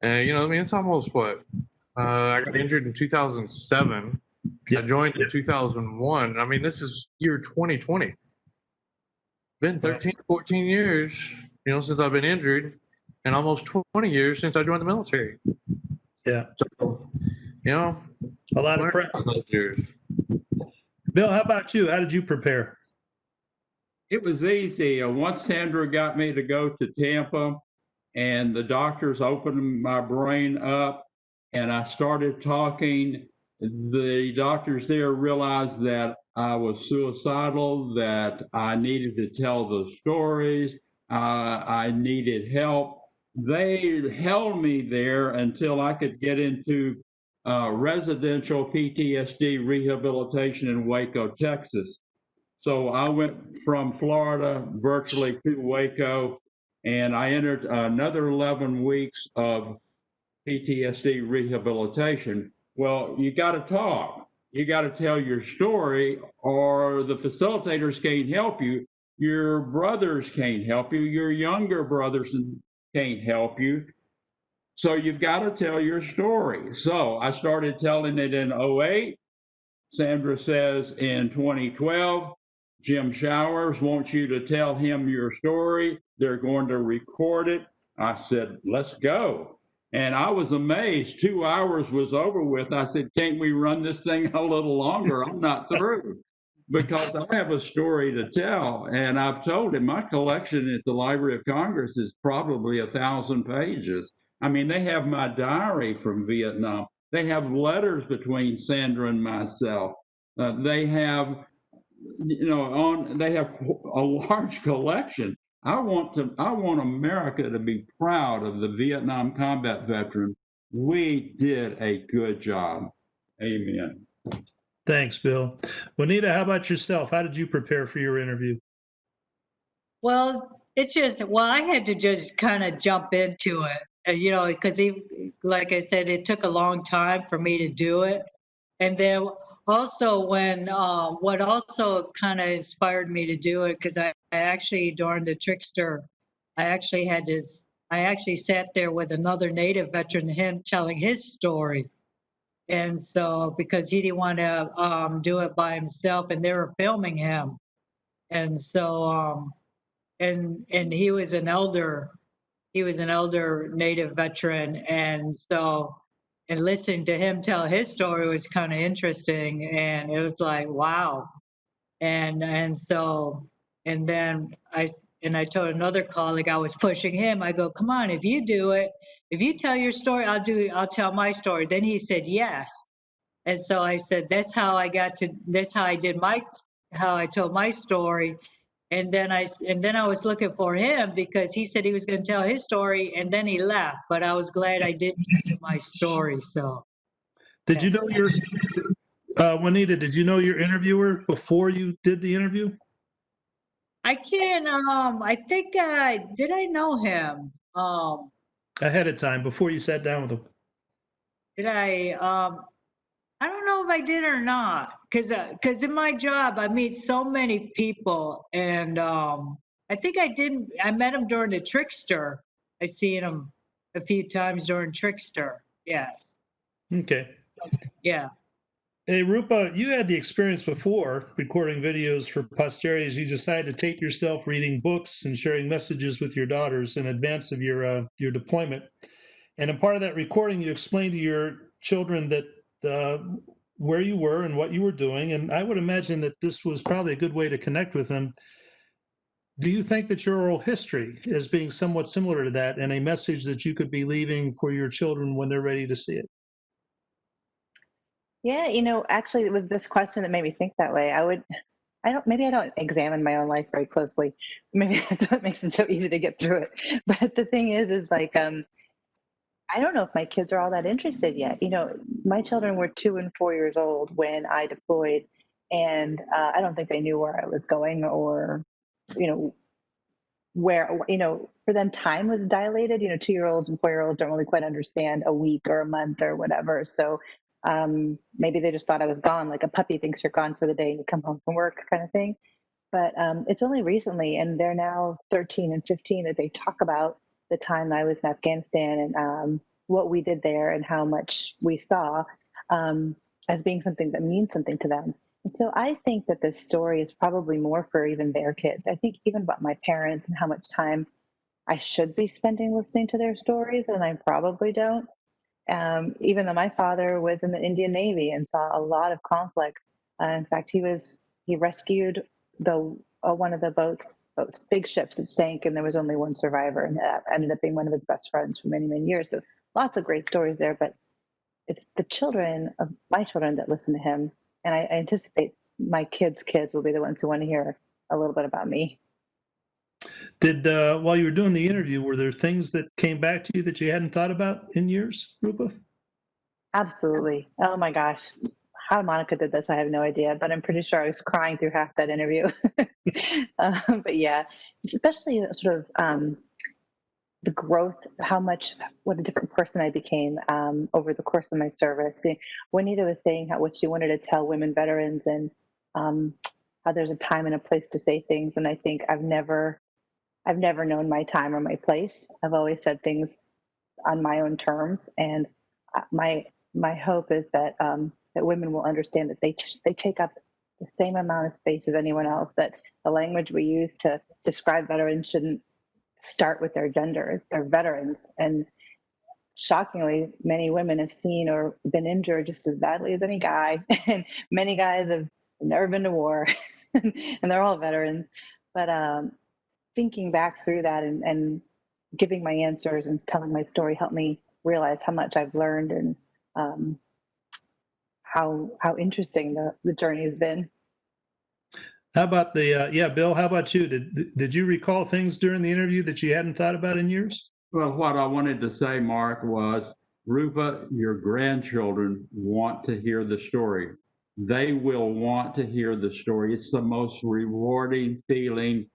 and it's almost what I got injured in 2007. I joined in 2001. I mean, this is year 2020. Been 13, 14 years, since I've been injured, and almost 20 years since I joined the military. Yeah. So, a lot of prep. Those years. Bill, how about you? How did you prepare? It was easy. Once Sandra got me to go to Tampa, and the doctors opened my brain up, and I started talking, the doctors there realized that I was suicidal, that I needed to tell the stories, I needed help. They held me there until I could get into residential PTSD rehabilitation in Waco, Texas. So I went from Florida virtually to Waco, and I entered another 11 weeks of PTSD rehabilitation. Well, you got to talk. You got to tell your story, or the facilitators can't help you. Your brothers can't help you. Your younger brothers can't help you. So you've got to tell your story. So I started telling it in '08. Sandra says in 2012, Jim Showers wants you to tell him your story. They're going to record it. I said, let's go. And I was amazed. 2 hours was over with. I said, can't we run this thing a little longer? I'm not through because I have a story to tell. And I've told him my collection at the Library of Congress is probably 1,000 pages. I mean, they have my diary from Vietnam. They have letters between Sandra and myself. They have, they have a large collection. I want America to be proud of the Vietnam combat veteran. We did a good job. Amen. Thanks, Bill. Juanita, how about yourself? How did you prepare for your interview? Well, I had to just kind of jump into it, because like I said, it took a long time for me to do it. And then also what also kind of inspired me to do it, because I actually, during the Trickster, I actually sat there with another Native veteran, him telling his story. And so, because he didn't want to do it by himself, and they were filming him. And so, and he was an elder Native veteran. And so, and listening to him tell his story was kind of interesting. And it was like, wow. And so, and then I told another colleague, I was pushing him. I go, come on, if you do it, if you tell your story, I'll tell my story. Then he said, yes. And so I said, that's how I told my story. And then I was looking for him because he said he was going to tell his story, and then he left. But I was glad I did tell my story. So, Did you know Juanita, did you know your interviewer before you did the interview? I think did I know him? Ahead of time, before you sat down with him? Did I don't know if I did or not, because in my job I meet so many people, and I think I didn't. I met him during the Trickster. I seen him a few times during Trickster. Yes. Okay. Yeah. Hey, Rupa, you had the experience before recording videos for posterity as you decided to tape yourself reading books and sharing messages with your daughters in advance of your deployment. And in part of that recording, you explained to your children that where you were and what you were doing. And I would imagine that this was probably a good way to connect with them. Do you think that your oral history is being somewhat similar to that and a message that you could be leaving for your children when they're ready to see it? Yeah, actually, it was this question that made me think that way. Maybe I don't examine my own life very closely. Maybe that's what makes it so easy to get through it. But the thing is like, I don't know if my kids are all that interested yet. My children were 2 and 4 years old when I deployed, and I don't think they knew where I was going or, where, for them time was dilated. 2-year-olds and 4-year-olds don't really quite understand a week or a month or whatever. So maybe they just thought I was gone, like a puppy thinks you're gone for the day and you come home from work kind of thing. But it's only recently, and they're now 13 and 15, that they talk about the time I was in Afghanistan and what we did there and how much we saw as being something that means something to them. And so I think that this story is probably more for even their kids. I think even about my parents and how much time I should be spending listening to their stories, and I probably don't. Even though my father was in the Indian Navy and saw a lot of conflict. In fact, he rescued one of the boats, big ships that sank, and there was only one survivor, and that ended up being one of his best friends for many, many years. So lots of great stories there, but it's the children of my children that listen to him, and I anticipate my kids' kids will be the ones who want to hear a little bit about me. Did while you were doing the interview, were there things that came back to you that you hadn't thought about in years, Rupa? Absolutely. Oh my gosh. How Monica did this, I have no idea, but I'm pretty sure I was crying through half that interview. But yeah, especially sort of the growth, what a different person I became over the course of my service. Juanita was saying what she wanted to tell women veterans, and how there's a time and a place to say things. And I think I've never known my time or my place. I've always said things on my own terms, and my hope is that that women will understand that they take up the same amount of space as anyone else. That the language we use to describe veterans shouldn't start with their gender. They're veterans, and shockingly, many women have seen or been injured just as badly as any guy, and many guys have never been to war, and they're all veterans. But thinking back through that and giving my answers and telling my story helped me realize how much I've learned, and how interesting the journey has been. How about Bill, how about you? Did you recall things during the interview that you hadn't thought about in years? Well, what I wanted to say, Mark, was, Rupa, your grandchildren want to hear the story. They will want to hear the story. It's the most rewarding feeling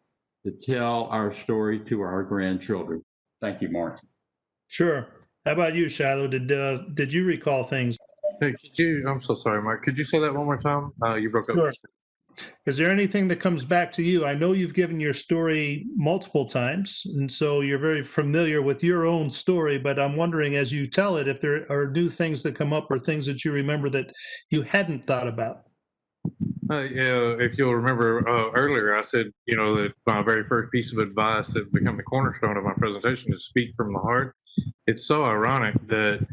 to tell our story to our grandchildren. Thank you, Mark. Sure. How about you, Shiloh? Did you recall things? Hey, I'm so sorry, Mark. Could you say that one more time? You broke Sure. up. Is there anything that comes back to you? I know you've given your story multiple times, and so you're very familiar with your own story, but I'm wondering, as you tell it, if there are new things that come up or things that you remember that you hadn't thought about. Yeah, if you'll remember earlier, I said, that my very first piece of advice that became the cornerstone of my presentation is speak from the heart. It's so ironic that,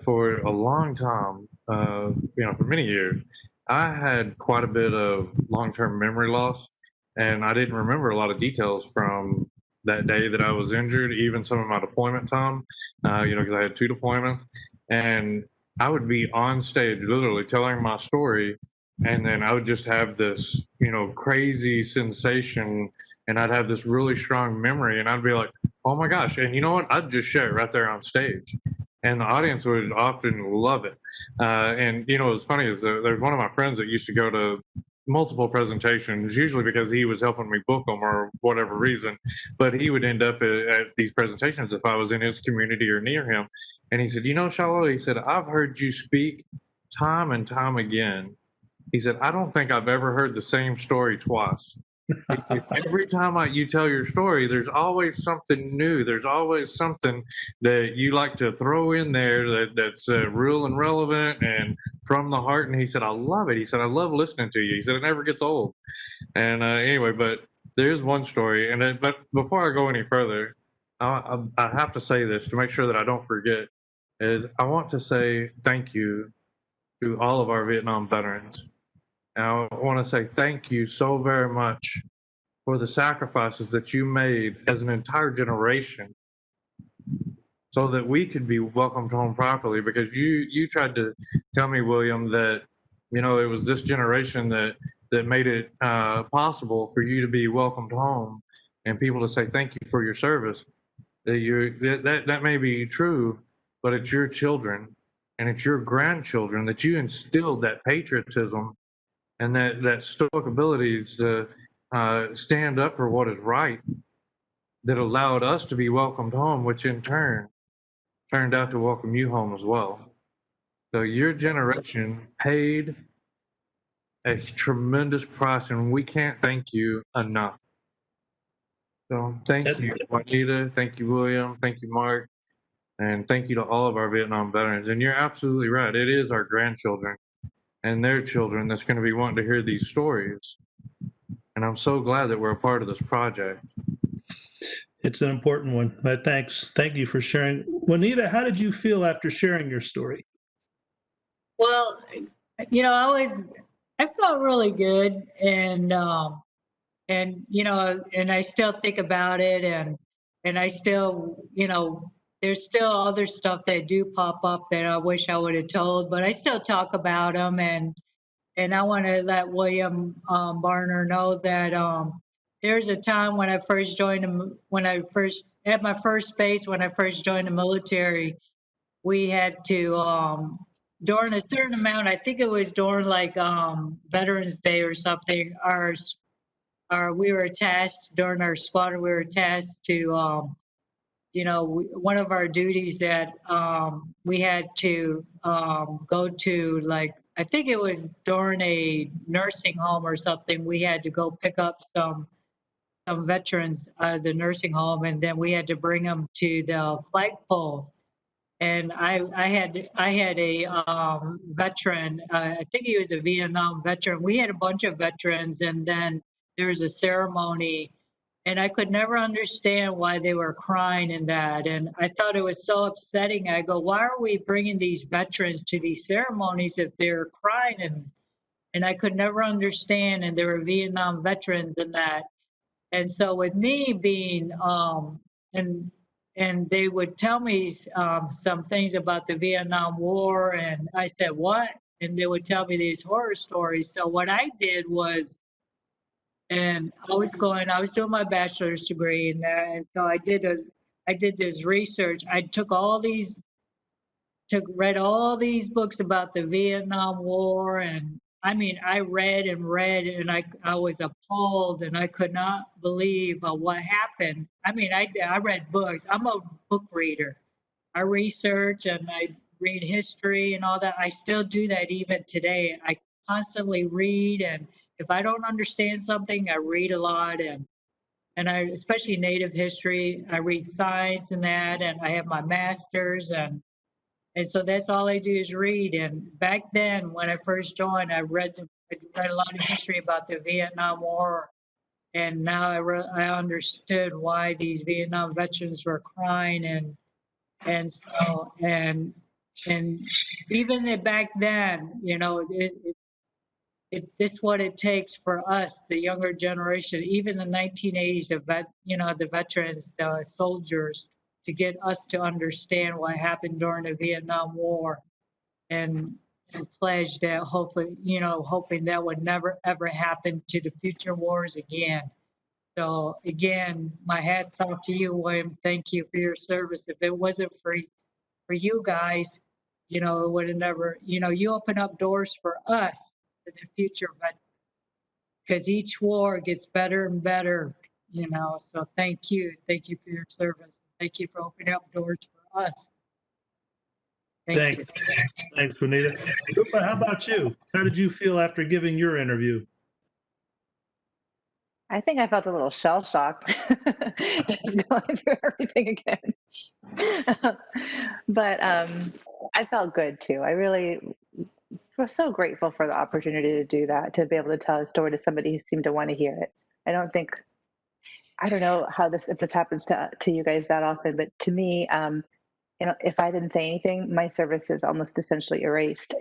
for a long time, for many years, I had quite a bit of long-term memory loss, and I didn't remember a lot of details from that day that I was injured, even some of my deployment time, because I had 2 deployments, and I would be on stage literally telling my story, and then I would just have this, crazy sensation, and I'd have this really strong memory, and I'd be like, oh my gosh, and you know what? I'd just share it right there on stage, and the audience would often love it. And what's funny is there's one of my friends that used to go to multiple presentations, usually because he was helping me book them or whatever reason, but he would end up at these presentations if I was in his community or near him. And he said, Shiloh, he said, I've heard you speak time and time again. He said, I don't think I've ever heard the same story twice. He said, every time you tell your story, there's always something new. There's always something that you like to throw in there that's real and relevant and from the heart. And he said, I love it. He said, I love listening to you. He said, it never gets old. And anyway, but there's one story. But before I go any further, I have to say this to make sure that I don't forget, is I want to say thank you to all of our Vietnam veterans. And I want to say thank you so very much for the sacrifices that you made as an entire generation so that we could be welcomed home properly. Because you tried to tell me, William, that it was this generation that made it possible for you to be welcomed home and people to say thank you for your service. That may be true, but it's your children and it's your grandchildren that you instilled that patriotism and that stoic abilities to stand up for what is right, that allowed us to be welcomed home, which in turn turned out to welcome you home as well. So your generation paid a tremendous price, and we can't thank you enough. So thank you, Juanita. Thank you, William. Thank you, Mark. And thank you to all of our Vietnam veterans. And you're absolutely right. It is our grandchildren and their children that's going to be wanting to hear these stories. And I'm so glad that we're a part of this project. It's an important one. But thanks. Thank you for sharing. Juanita, how did you feel after sharing your story? Well, I felt really good, and I still think about it, and I still, there's still other stuff that do pop up that I wish I would have told, but I still talk about them, and I want to let William Barner know that there's a time when I first joined at my first base, when I first joined the military, we had to during a certain amount, I think it was during like Veterans Day or something, we were tasked during our squadron, we were tasked to one of our duties that we had to go to, like, I think it was during a nursing home or something, we had to go pick up some veterans out of the nursing home, and then we had to bring them to the flagpole. And I had a veteran. I think he was a Vietnam veteran. We had a bunch of veterans, and then there was a ceremony, and I could never understand why they were crying in that. And I thought it was so upsetting. I go, why are we bringing these veterans to these ceremonies if they're crying? And I could never understand. And there were Vietnam veterans in that. And so with me being and they would tell me some things about the Vietnam War, and I said, what? And they would tell me these horror stories. So what I did was, and I was doing my bachelor's degree in that, and so I did this research. I read all these books about the Vietnam War, and I mean, I read and read, and I was appalled, and I could not believe what happened. I mean, I read books. I'm a book reader. I research and I read history and all that. I still do that even today. I constantly read, and if I don't understand something, I read a lot, and I, especially Native history, I read science and that, and I have my master's, and so that's all I do is read. And back then, when I first joined, I read a lot of history about the Vietnam War, and now I understood why these Vietnam veterans were crying, and so and even back then, this what it takes for us, the younger generation, even the 1980s, the veterans, the soldiers, to get us to understand what happened during the Vietnam War, and pledge that hopefully, hoping that would never ever happen to the future wars again. So again, my hat's off to you, William. Thank you for your service. If it wasn't for you guys, it would have never, you open up doors for us for the future, but because each war gets better and better, so thank you for your service. Thank you for opening up doors for us. Thanks. Thanks, Juanita. Rupa, how about you? How did you feel after giving your interview? I think I felt a little shell shocked just going through everything again. But I felt good too. I really was so grateful for the opportunity to do that, to be able to tell a story to somebody who seemed to want to hear it. I don't know if this happens to you guys that often, but to me, if I didn't say anything, my service is almost essentially erased.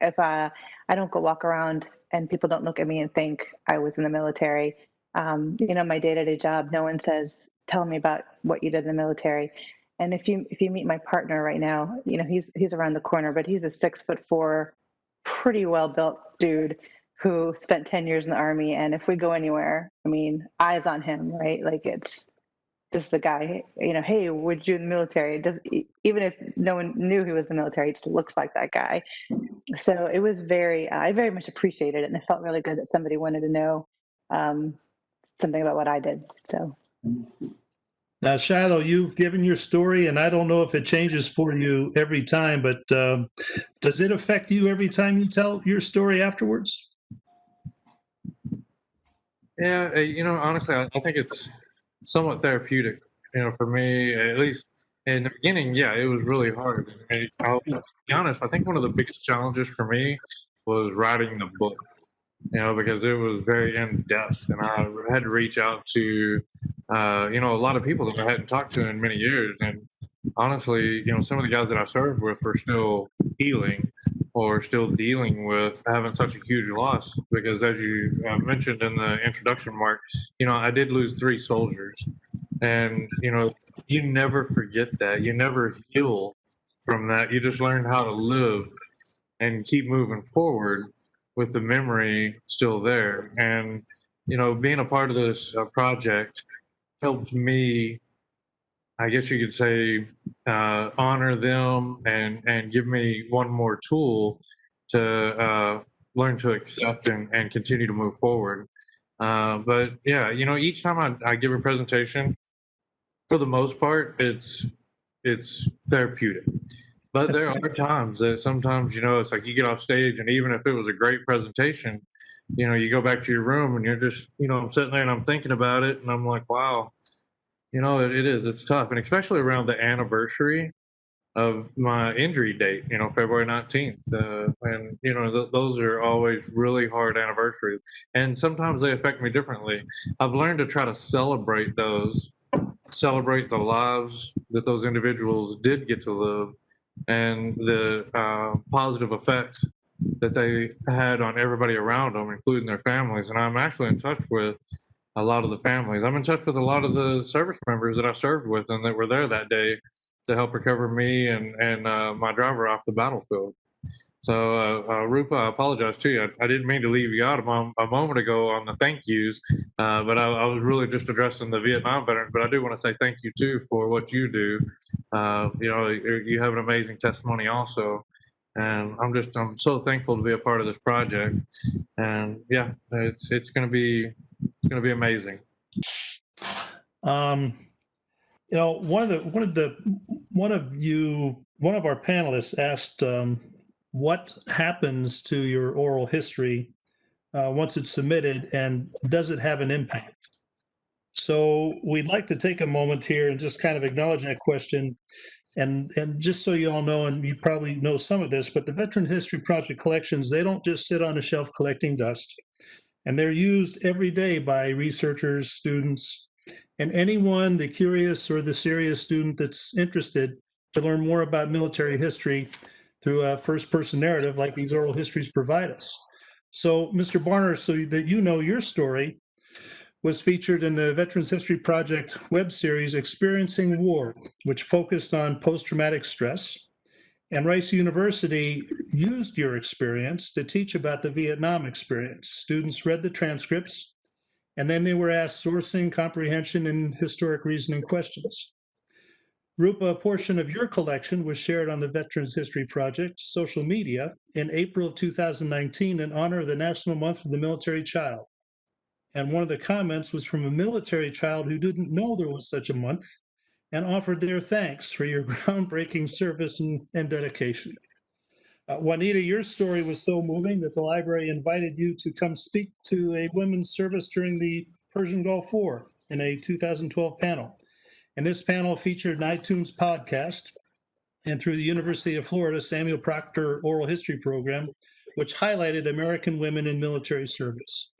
If I don't go walk around and people don't look at me and think I was in the military, my day-to-day job, no one says, tell me about what you did in the military. And if you meet my partner right now, he's around the corner, but he's a 6'4", pretty well-built dude who spent 10 years in the Army. And if we go anywhere, I mean, eyes on him, right? Like, it's just the guy, hey, would you in the military? Even if no one knew he was in the military, it just looks like that guy. So it was I very much appreciated it. And it felt really good that somebody wanted to know something about what I did. So. Now, Shiloh, you've given your story, and I don't know if it changes for you every time, but does it affect you every time you tell your story afterwards? Yeah, honestly, I think it's somewhat therapeutic. For me, at least in the beginning, yeah, it was really hard. And I'll be honest, I think one of the biggest challenges for me was writing the book. Because it was very in depth, and I had to reach out to, a lot of people that I hadn't talked to in many years. And honestly, some of the guys that I served with were still healing or still dealing with having such a huge loss. Because as you mentioned in the introduction, Mark, I did lose 3 soldiers, and you never forget that. You never heal from that. You just learn how to live and keep moving forward with the memory still there. And, being a part of this project helped me, I guess you could say, honor them and give me one more tool to learn to accept and continue to move forward. But yeah, each time I give a presentation, for the most part, it's therapeutic. But That's there are times that sometimes, it's like you get off stage, and even if it was a great presentation, you go back to your room and you're just, I'm sitting there and I'm thinking about it, and I'm like, wow, it's tough. And especially around the anniversary of my injury date, February 19th. And, those are always really hard anniversaries. And sometimes they affect me differently. I've learned to try to celebrate the lives that those individuals did get to live, and the positive effects that they had on everybody around them, including their families. And I'm actually in touch with a lot of the families. I'm in touch with a lot of the service members that I served with and that were there that day to help recover me and my driver off the battlefield. So, Rupa, I apologize to you. I didn't mean to leave you out a moment ago on the thank yous, but I was really just addressing the Vietnam veterans. But I do want to say thank you too for what you do. You have an amazing testimony also, and I'm so thankful to be a part of this project. And yeah, it's going to be amazing. One of our panelists asked, what happens to your oral history once it's submitted, and does it have an impact? So we'd like to take a moment here and just kind of acknowledge that question. And just so you all know, and you probably know some of this, but the Veteran History Project collections, they don't just sit on a shelf collecting dust. And they're used every day by researchers, students, and anyone, the curious or the serious student that's interested to learn more about military history through a first-person narrative like these oral histories provide us. So, Mr. Barner, so that you know, your story was featured in the Veterans History Project web series, Experiencing War, which focused on post-traumatic stress. And Rice University used your experience to teach about the Vietnam experience. Students read the transcripts, and then they were asked sourcing, comprehension, and historic reasoning questions. Rupa, a portion of your collection was shared on the Veterans History Project social media in April of 2019 in honor of the National Month of the Military Child. And one of the comments was from a military child who didn't know there was such a month and offered their thanks for your groundbreaking service and dedication. Juanita, your story was so moving that the library invited you to come speak to a women's service during the Persian Gulf War in a 2012 panel. And this panel featured an iTunes podcast and through the University of Florida Samuel Proctor Oral History Program, which highlighted American women in military service.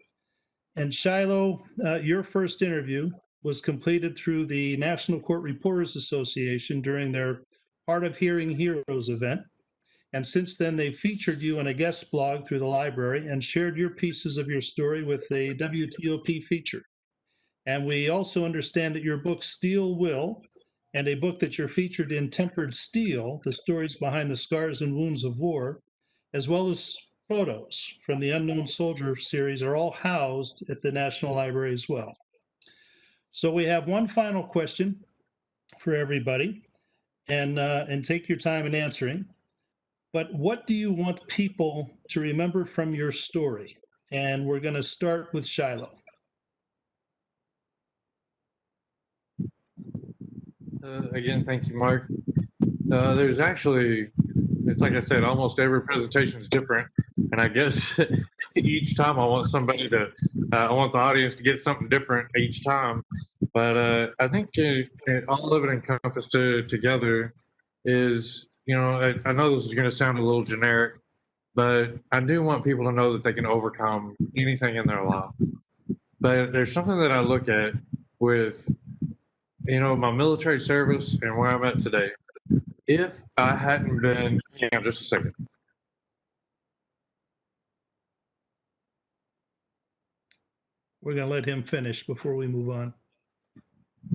And Shiloh, your first interview was completed through the National Court Reporters Association during their Art of Hearing Heroes event. And since then, they've featured you in a guest blog through the library and shared your pieces of your story with a WTOP feature. And we also understand that your book, Steel Will, and a book that you're featured in, Tempered Steel, the stories behind the scars and wounds of war, as well as photos from the Unknown Soldier series, are all housed at the National Library as well. So we have one final question for everybody, and take your time in answering. But what do you want people to remember from your story? And we're going to start with Shiloh. Again, thank you, Mark. There's actually, it's like I said, almost every presentation is different. And I guess each time I want I want the audience to get something different each time. But I think all of it encompassed together is, I know this is going to sound a little generic, but I do want people to know that they can overcome anything in their life. But there's something that I look at with my military service and where I'm at today. If I hadn't been, hang on just a second. We're going to let him finish before we move on.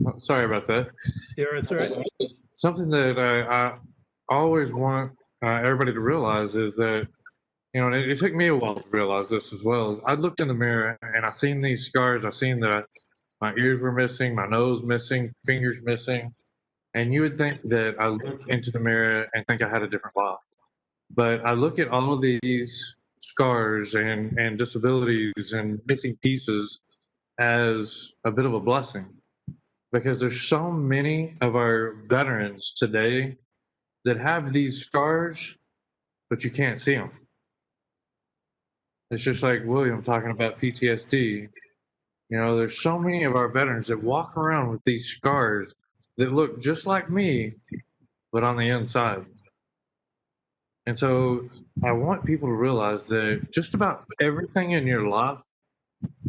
Oh, sorry about that. Yeah, it's all right. Something that I always want everybody to realize is that, it took me a while to realize this as well. I looked in the mirror and I seen these scars. I seen that my ears were missing, my nose missing, fingers missing. And you would think that I look into the mirror and think I had a different life. But I look at all of these scars and disabilities and missing pieces as a bit of a blessing. because there's so many of our veterans today that have these scars, but you can't see them. It's just like William talking about PTSD. You know, there's so many of our veterans that walk around with these scars that look just like me, but on the inside. And so I want people to realize that just about everything in your life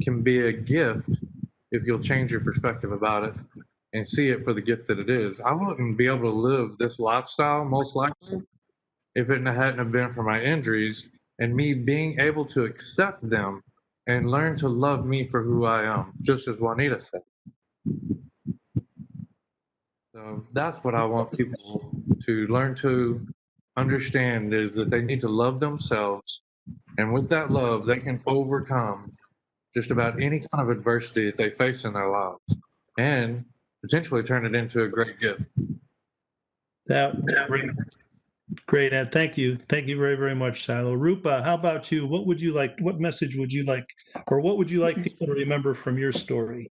can be a gift if you'll change your perspective about it and see it for the gift that it is. I wouldn't be able to live this lifestyle, most likely, if it hadn't have been for my injuries and me being able to accept them and learn to love me for who I am, just as Juanita said. So that's what I want people to learn to understand, is that they need to love themselves. And with that love, they can overcome just about any kind of adversity that they face in their lives and potentially turn it into a great gift. Great, Ed. Thank you. Thank you very, very much, Silo. Rupa, how about you? What message would you like, or what would you like people to remember from your story?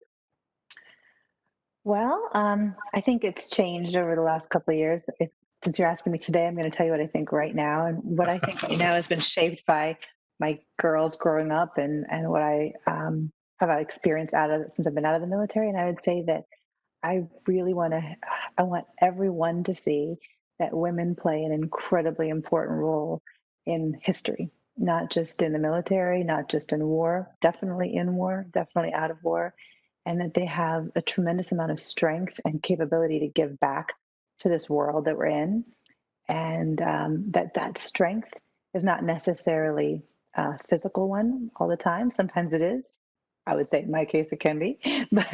Well, I think it's changed over the last couple of years. Since you're asking me today, I'm going to tell you what I think right now. And what I think right now has been shaped by my girls growing up and what I have experienced since I've been out of the military. And I would say that I want everyone to see that women play an incredibly important role in history, not just in the military, not just in war, definitely in war, definitely out of war, and that they have a tremendous amount of strength and capability to give back to this world that we're in. And that strength is not necessarily a physical one all the time. Sometimes it is. I would say in my case it can be, but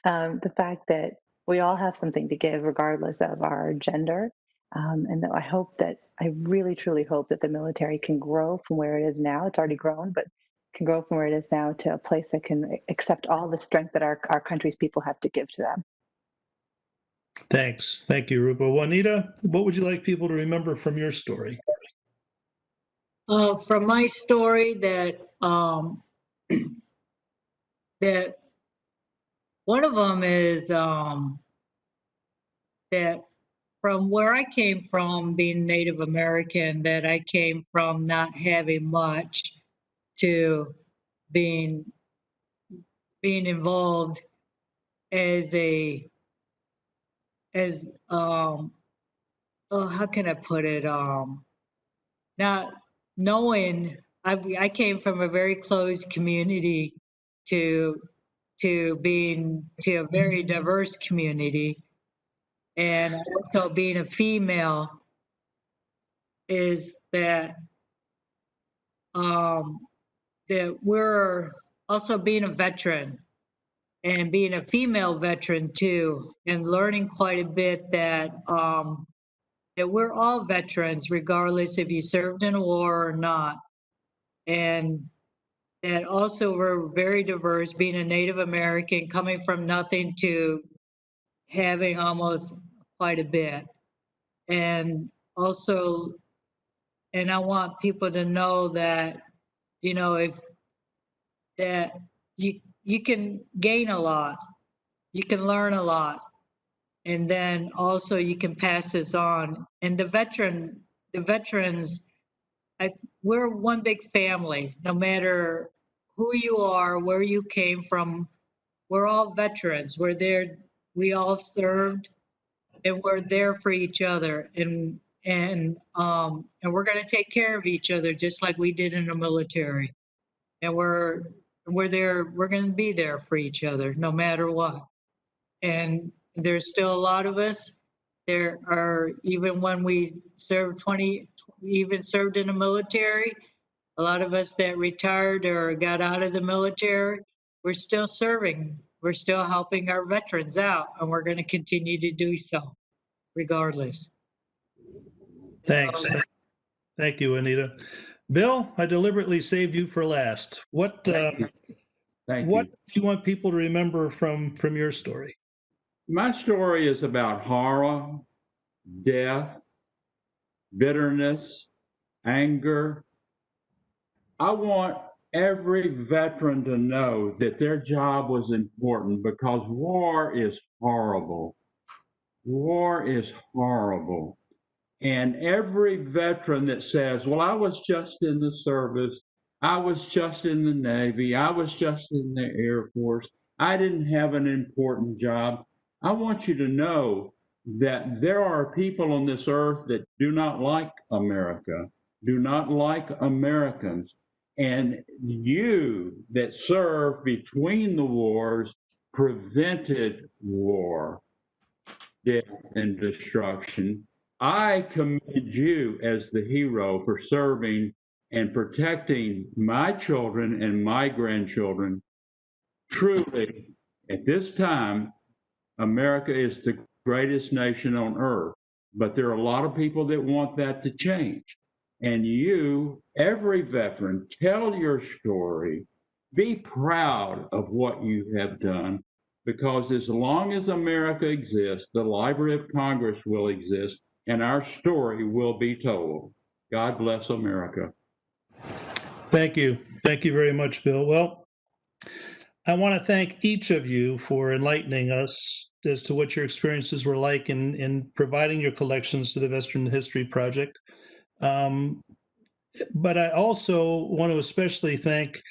the fact that we all have something to give regardless of our gender. And that I really truly hope that the military can grow from where it is now. It's already grown, but can grow from where it is now to a place that can accept all the strength that our country's people have to give to them. Thanks. Thank you, Rupa. Juanita, what would you like people to remember from your story? From my story, that that one of them is that from where I came from, being Native American, that I came from not having much to being involved as how can I put it, not knowing. I came from a very closed community to being to a very diverse community, and also being a female, is that that we're also being a veteran and being a female veteran too, and learning quite a bit that that we're all veterans regardless if you served in a war or not, and that also we're very diverse, being a Native American, coming from nothing to having almost quite a bit. And also, and I want people to know that, if that you can gain a lot, you can learn a lot, and then also you can pass this on. And the veterans, we're one big family. No matter who you are, where you came from, we're all veterans. We're there. We all served, and we're there for each other. And we're going to take care of each other just like we did in the military. And we're there. We're going to be there for each other no matter what. And there's still a lot of us. There are, even when we served even served in the military, a lot of us that retired or got out of the military, we're still serving. We're still helping our veterans out, and we're going to continue to do so regardless. Thanks. Thank you, Anita. Bill, I deliberately saved you for last. What Thank you. do you want people to remember from your story? My story is about horror, death, bitterness, anger. I want every veteran to know that their job was important because war is horrible. War is horrible. And every veteran that says, well, I was just in the service, I was just in the Navy, I was just in the Air Force, I didn't have an important job. I want you to know that there are people on this earth that do not like America, do not like Americans. And you that served between the wars prevented war, death, and destruction. I commend you as the hero for serving and protecting my children and my grandchildren. Truly, at this time, America is the greatest nation on earth, but there are a lot of people that want that to change. And you, every veteran, tell your story. Be proud of what you have done, because as long as America exists, the Library of Congress will exist, and our story will be told. God bless America. Thank you. Thank you very much, Bill. Well, I want to thank each of you for enlightening us as to what your experiences were like in providing your collections to the Veteran History Project. But I also want to especially thank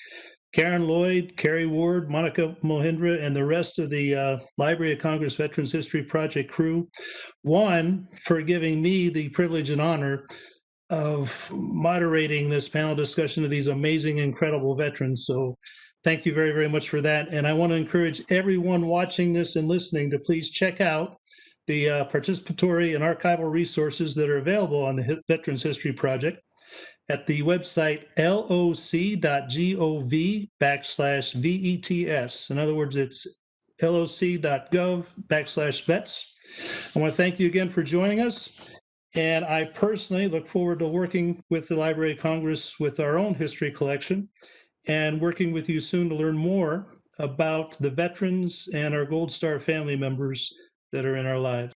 Karen Lloyd, Carrie Ward, Monica Mohindra, and the rest of the Library of Congress Veterans History Project crew. One, for giving me the privilege and honor of moderating this panel discussion of these amazing, incredible veterans. So thank you very, very much for that. And I want to encourage everyone watching this and listening to please check out the participatory and archival resources that are available on the Veterans History Project at the website loc.gov/VETS. In other words, it's loc.gov/vets. I want to thank you again for joining us. And I personally look forward to working with the Library of Congress with our own history collection and working with you soon to learn more about the veterans and our Gold Star family members that are in our lives.